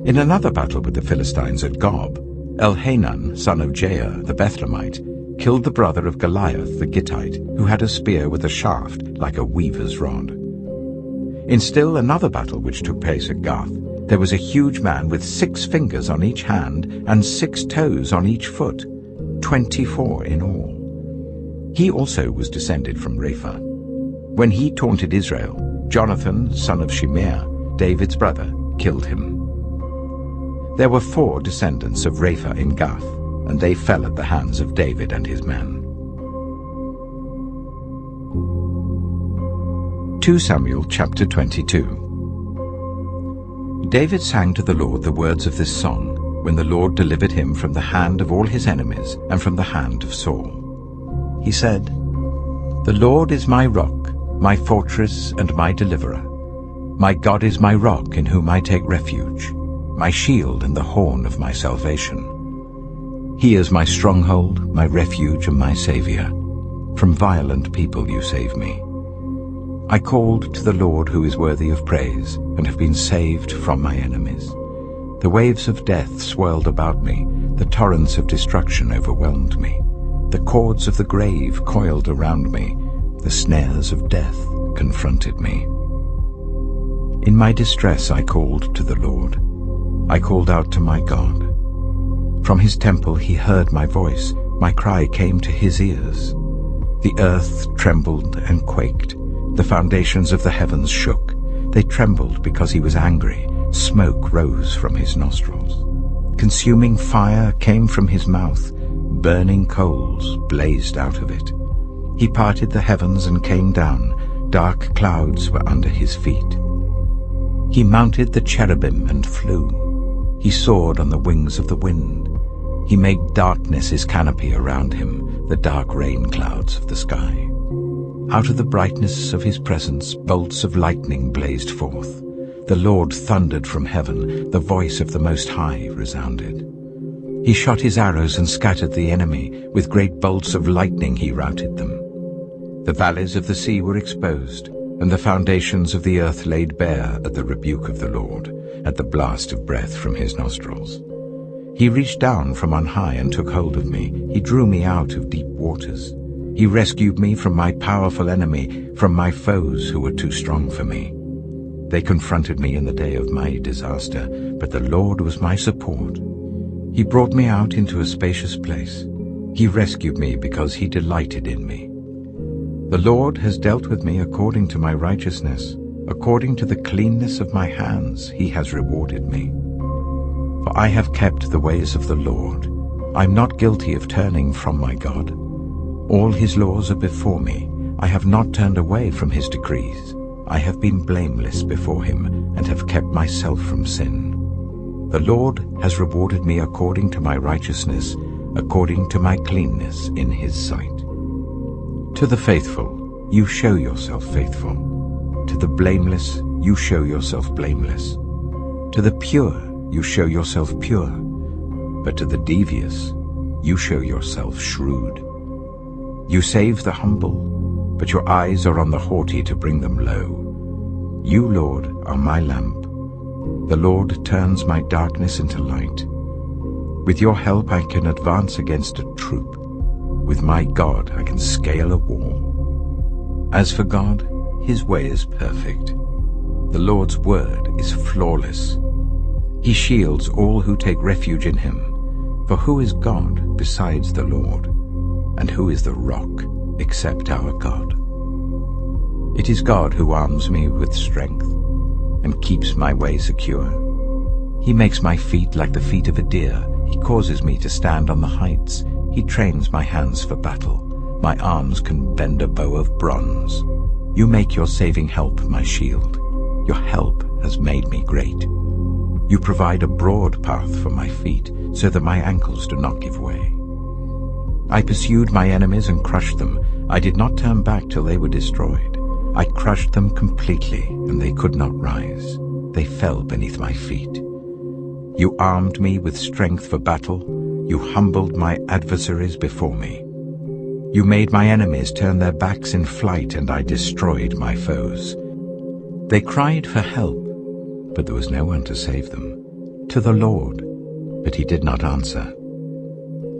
In another battle with the Philistines at Gob, Elhanan, son of Jair, the Bethlehemite, killed the brother of Goliath the Gittite, who had a spear with a shaft like a weaver's rod. In still another battle which took place at Gath, there was a huge man with 6 fingers on each hand and 6 toes on each foot, 24 in all. He also was descended from Rapha. When he taunted Israel, Jonathan, son of Shimeah, David's brother, killed him. There were 4 descendants of Rapha in Gath, and they fell at the hands of David and his men. 2 Samuel chapter 22. David sang to the Lord the words of this song when the Lord delivered him from the hand of all his enemies and from the hand of Saul. He said, "The Lord is my rock, my fortress and my deliverer. My God is my rock in whom I take refuge, my shield and the horn of my salvation. He is my stronghold, my refuge and my Saviour. From violent people you save me. I called to the Lord who is worthy of praise, and have been saved from my enemies. The waves of death swirled about me, the torrents of destruction overwhelmed me. The cords of the grave coiled around me, the snares of death confronted me. In my distress I called to the Lord. I called out to my God. From his temple he heard my voice, my cry came to his ears. The earth trembled and quaked, the foundations of the heavens shook. They trembled because he was angry, smoke rose from his nostrils. Consuming fire came from his mouth, burning coals blazed out of it. He parted the heavens and came down, dark clouds were under his feet. He mounted the cherubim and flew. He soared on the wings of the wind. He made darkness his canopy around him, the dark rain clouds of the sky. Out of the brightness of his presence bolts of lightning blazed forth. The Lord thundered from heaven, the voice of the Most High resounded. He shot his arrows and scattered the enemy, with great bolts of lightning he routed them. The valleys of the sea were exposed, and the foundations of the earth laid bare at the rebuke of the Lord, at the blast of breath from his nostrils. He reached down from on high and took hold of me. He drew me out of deep waters. He rescued me from my powerful enemy, from my foes who were too strong for me. They confronted me in the day of my disaster, but the Lord was my support. He brought me out into a spacious place. He rescued me because he delighted in me. The Lord has dealt with me according to my righteousness. According to the cleanness of my hands he has rewarded me. For I have kept the ways of the Lord. I am not guilty of turning from my God. All his laws are before me. I have not turned away from his decrees. I have been blameless before him and have kept myself from sin. The Lord has rewarded me according to my righteousness, according to my cleanness in his sight. To the faithful, you show yourself faithful. To the blameless, you show yourself blameless. To the pure, you show yourself pure. But to the devious, you show yourself shrewd. You save the humble, but your eyes are on the haughty to bring them low. You, Lord, are my lamp. The Lord turns my darkness into light. With your help I can advance against a troop. With my God I can scale a wall. As for God, His way is perfect. The Lord's word is flawless. He shields all who take refuge in him. For who is God besides the Lord? And who is the rock except our God? It is God who arms me with strength and keeps my way secure. He makes my feet like the feet of a deer. He causes me to stand on the heights. He trains my hands for battle. My arms can bend a bow of bronze. You make your saving help my shield. Your help has made me great. You provide a broad path for my feet, so that my ankles do not give way. I pursued my enemies and crushed them. I did not turn back till they were destroyed. I crushed them completely, and they could not rise. They fell beneath my feet. You armed me with strength for battle. You humbled my adversaries before me. You made my enemies turn their backs in flight, and I destroyed my foes. They cried for help, but there was no one to save them. To the Lord, but he did not answer.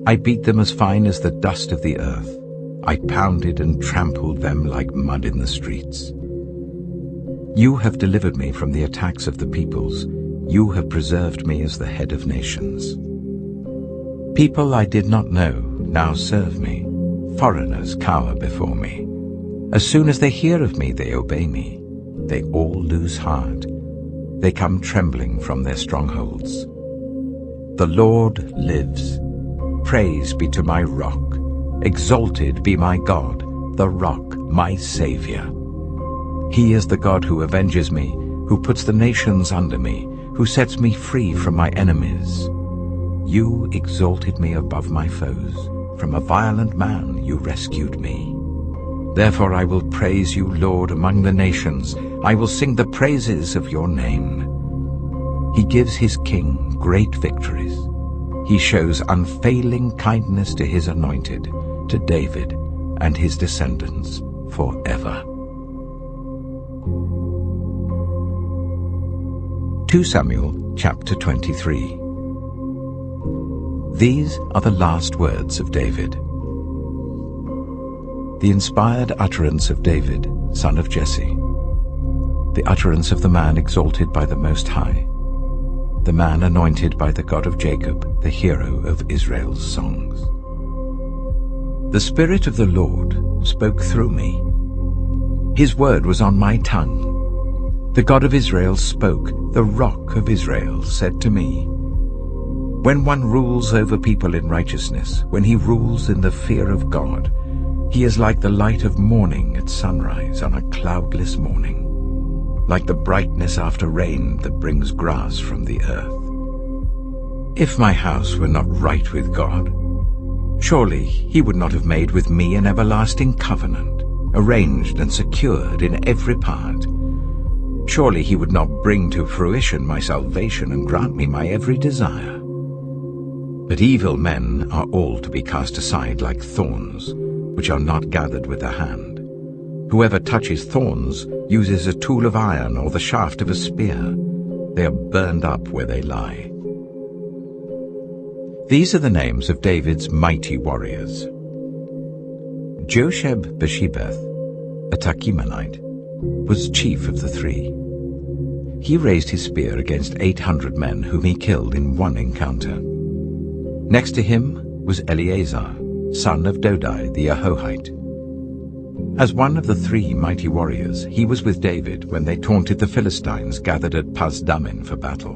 I beat them as fine as the dust of the earth. I pounded and trampled them like mud in the streets. You have delivered me from the attacks of the peoples. You have preserved me as the head of nations. People I did not know now serve me. Foreigners cower before me. As soon as they hear of me, they obey me. They all lose heart. They come trembling from their strongholds. The Lord lives. Praise be to my rock. Exalted be my God, the rock, my Savior. He is the God who avenges me, who puts the nations under me, who sets me free from my enemies. You exalted me above my foes. From a violent man you rescued me. Therefore I will praise you, Lord, among the nations. I will sing the praises of your name. He gives his king great victories. He shows unfailing kindness to his anointed, to David and his descendants forever. 2 Samuel chapter 23. These are the last words of David. The inspired utterance of David, son of Jesse. The utterance of the man exalted by the Most High. The man anointed by the God of Jacob, the hero of Israel's songs. The Spirit of the Lord spoke through me. His word was on my tongue. The God of Israel spoke. The Rock of Israel said to me, when one rules over people in righteousness, when he rules in the fear of God, he is like the light of morning at sunrise on a cloudless morning, like the brightness after rain that brings grass from the earth. If my house were not right with God, surely he would not have made with me an everlasting covenant, arranged and secured in every part. Surely he would not bring to fruition my salvation and grant me my every desire. But evil men are all to be cast aside like thorns, which are not gathered with the hand. Whoever touches thorns uses a tool of iron or the shaft of a spear. They are burned up where they lie. These are the names of David's mighty warriors. Josheb-Bashebeth, a Tachimonite, was chief of the three. He raised his spear against 800 men whom he killed in one encounter. Next to him was Eleazar, son of Dodai the Ahohite. As one of the three mighty warriors, he was with David when they taunted the Philistines gathered at Pasdammim for battle.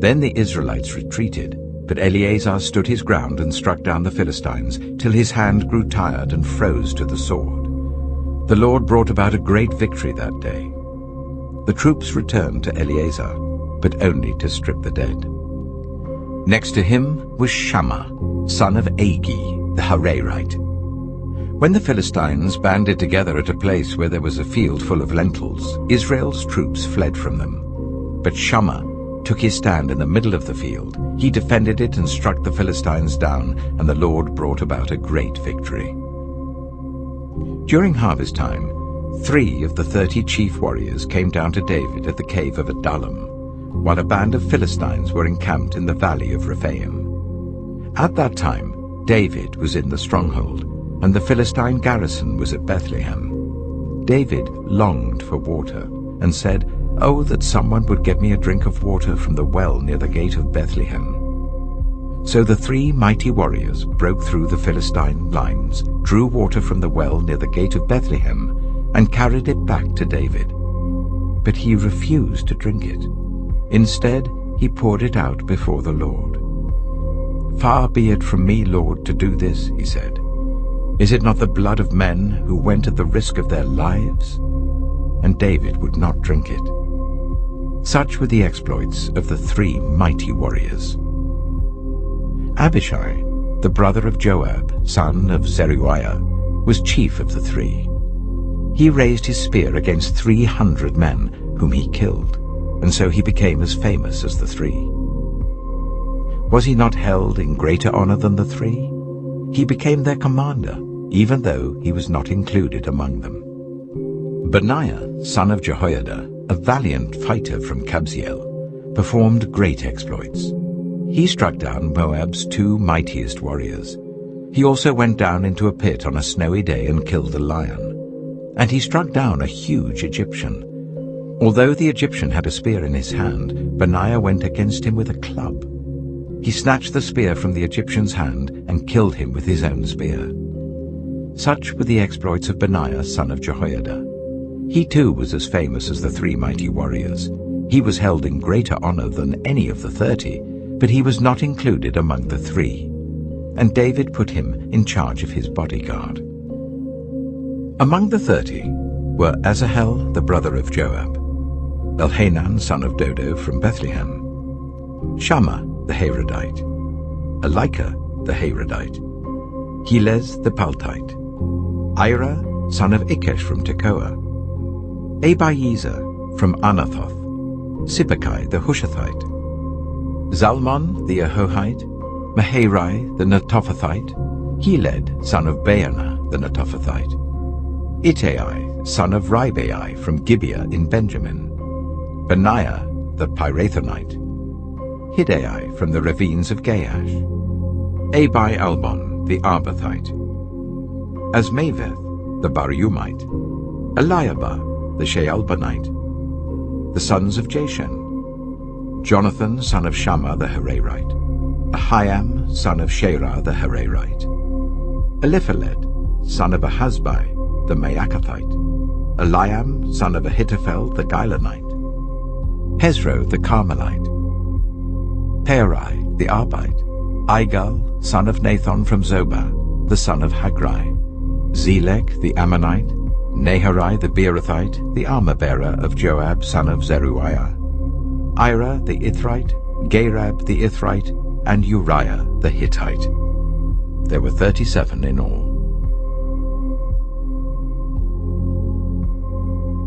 Then the Israelites retreated, but Eleazar stood his ground and struck down the Philistines till his hand grew tired and froze to the sword. The Lord brought about a great victory that day. The troops returned to Eleazar, but only to strip the dead. Next to him was Shammah, son of Ejayy, the Hararite. When the Philistines banded together at a place where there was a field full of lentils, Israel's troops fled from them. But Shammah took his stand in the middle of the field. He defended it and struck the Philistines down, and the Lord brought about a great victory. During harvest time, 3 of the 30 chief warriors came down to David at the cave of Adullam, while a band of Philistines were encamped in the valley of Rephaim. At that time, David was in the stronghold, and the Philistine garrison was at Bethlehem. David longed for water and said, "Oh, that someone would get me a drink of water from the well near the gate of Bethlehem." So the 3 mighty warriors broke through the Philistine lines, drew water from the well near the gate of Bethlehem, and carried it back to David. But he refused to drink it. Instead, he poured it out before the Lord. "Far be it from me, Lord, to do this," he said. "Is it not the blood of men who went at the risk of their lives?" And David would not drink it. Such were the exploits of the 3 mighty warriors. Abishai, the brother of Joab, son of Zeruiah, was chief of the 3. He raised his spear against 300 men, whom he killed, and so he became as famous as the 3. Was he not held in greater honor than the 3? He became their commander, even though he was not included among them. Benaiah, son of Jehoiada, a valiant fighter from Kabzeel, performed great exploits. He struck down Moab's 2 mightiest warriors. He also went down into a pit on a snowy day and killed a lion. And he struck down a huge Egyptian. Although the Egyptian had a spear in his hand, Benaiah went against him with a club. He snatched the spear from the Egyptian's hand and killed him with his own spear. Such were the exploits of Benaiah, son of Jehoiada. He too was as famous as the 3 mighty warriors. He was held in greater honor than any of the 30, but he was not included among the 3. And David put him in charge of his bodyguard. Among the 30 were Asahel, the brother of Joab, Elhanan, son of Dodo from Bethlehem, Shammah the Harodite, Elika the Harodite, Helez the Paltite, Ira, son of Ikesh from Tekoa, Abiezer from Anathoth, Sibbecai the Hushathite, Zalmon the Ahohite, Maharai the Netophathite, Heled, son of Baanah the Netophathite, Ejayy, son of Ribai from Gibeah in Benjamin, Benaiah the Pirathonite, Hiddai from the ravines of Gaash, Abi-albon the Arbathite, Azmaveth the Barumite, Eliabah the Shaalbonite, the sons of Jashen, Jonathan son of Shammah the Hararite, Ahiam son of Sherah the Hararite, Eliphalet son of Ahasbai the Maacathite, Eliam son of Ahithophel the Gilonite, Hezro the Carmelite, Peorai the Arbite, Igal son of Nathan from Zobah, the son of Hagrai, Zelek the Ammonite, Naharai the Beerothite, the armor-bearer of Joab son of Zeruiah, Ira the Ithrite, Gareb the Ithrite, and Uriah the Hittite. There were 37 in all.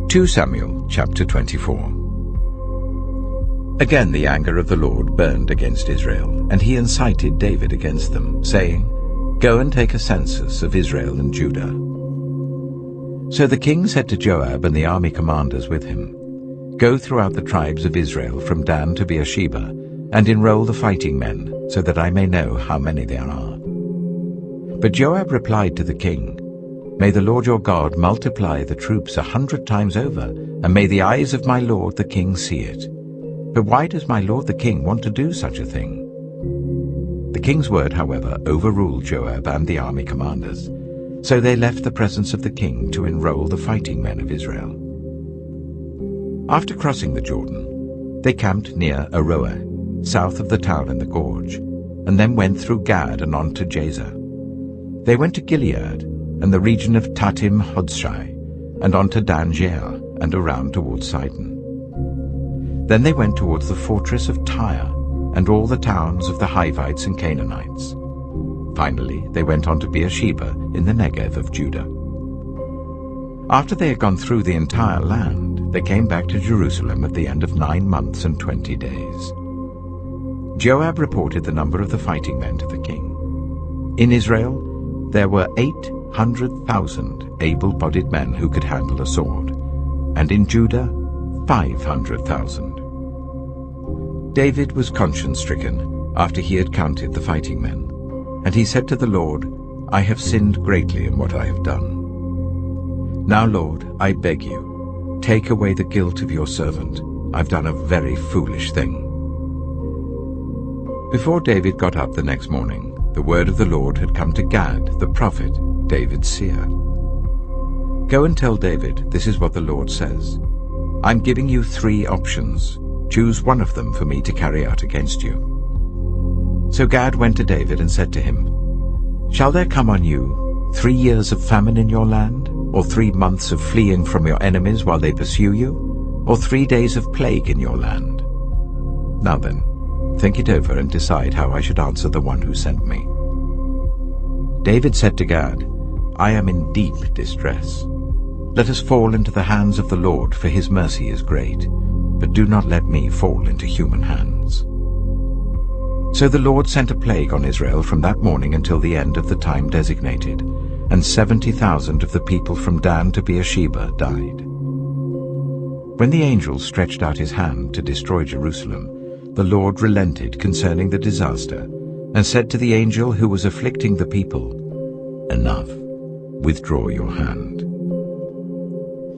2 Samuel chapter 24. Again the anger of the Lord burned against Israel, and he incited David against them, saying, "Go and take a census of Israel and Judah." So the king said to Joab and the army commanders with him, "Go throughout the tribes of Israel from Dan to Beersheba, and enroll the fighting men, so that I may know how many there are." But Joab replied to the king, "May the Lord your God multiply the troops 100 times over, and may the eyes of my lord the king see it. But why does my lord the king want to do such a thing?" The king's word, however, overruled Joab and the army commanders. So they left the presence of the king to enroll the fighting men of Israel. After crossing the Jordan, they camped near Aroer, south of the town in the gorge, and then went through Gad and on to Jazer. They went to Gilead and the region of Tatim Hodshai, and on to Dan Jair, and around towards Sidon. Then they went towards the fortress of Tyre, and all the towns of the Hivites and Canaanites. Finally, they went on to Beersheba in the Negev of Judah. After they had gone through the entire land, they came back to Jerusalem at the end of 9 months and 20 days. Joab reported the number of the fighting men to the king. In Israel, there were 800,000 able-bodied men who could handle a sword, and in Judah, 500,000. David was conscience-stricken after he had counted the fighting men, and he said to the Lord, "I have sinned greatly in what I have done." Now, Lord, I beg you, take away the guilt of your servant. I've done a very foolish thing." Before David got up the next morning, the word of the Lord had come to Gad, the prophet, David's seer. "Go and tell David, this is what the Lord says. I'm giving you 3 options. Choose one of them for me to carry out against you." So Gad went to David and said to him, "Shall there come on you 3 years of famine in your land, or 3 months of fleeing from your enemies while they pursue you, or 3 days of plague in your land? Now then, think it over and decide how I should answer the one who sent me." David said to Gad, "I am in deep distress. Let us fall into the hands of the Lord, for his mercy is great, but do not let me fall into human hands." So the Lord sent a plague on Israel from that morning until the end of the time designated, and 70,000 of the people from Dan to Beersheba died. When the angel stretched out his hand to destroy Jerusalem, the Lord relented concerning the disaster, and said to the angel who was afflicting the people, "Enough, withdraw your hand."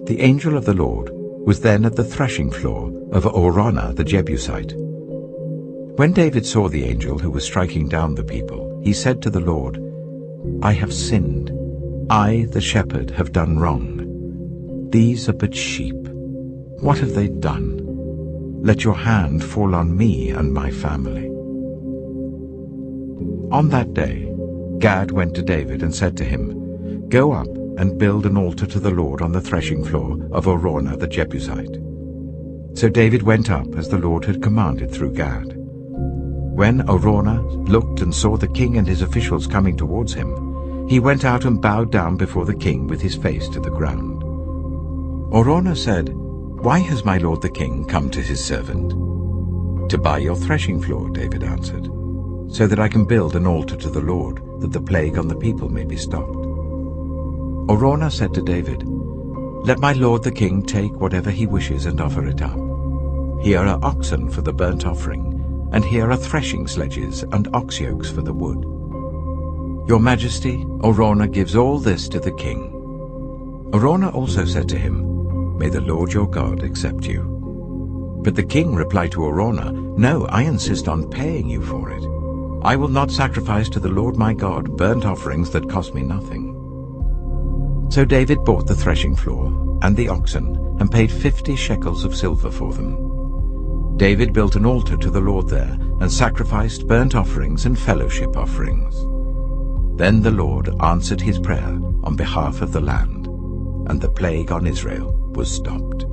The angel of the Lord was then at the threshing floor of Araunah the Jebusite. When David saw the angel who was striking down the people, he said to the Lord, "I have sinned. I, the shepherd, have done wrong. These are but sheep. What have they done? Let your hand fall on me and my family." On that day, Gad went to David and said to him, "Go up and build an altar to the Lord on the threshing floor of Araunah the Jebusite." So David went up as the Lord had commanded through Gad. When Araunah looked and saw the king and his officials coming towards him, he went out and bowed down before the king with his face to the ground. Araunah said, "Why has my lord the king come to his servant?" "To buy your threshing floor," David answered, "so that I can build an altar to the Lord, that the plague on the people may be stopped." Araunah said to David, "Let my lord the king take whatever he wishes and offer it up. Here are oxen for the burnt offering, and here are threshing sledges and ox yokes for the wood. Your Majesty, Araunah gives all this to the king." Araunah also said to him, "May the Lord your God accept you." But the king replied to Araunah, "No, I insist on paying you for it. I will not sacrifice to the Lord my God burnt offerings that cost me nothing." So David bought the threshing floor and the oxen and paid 50 shekels of silver for them. David built an altar to the Lord there and sacrificed burnt offerings and fellowship offerings. Then the Lord answered his prayer on behalf of the land, and the plague on Israel was stopped.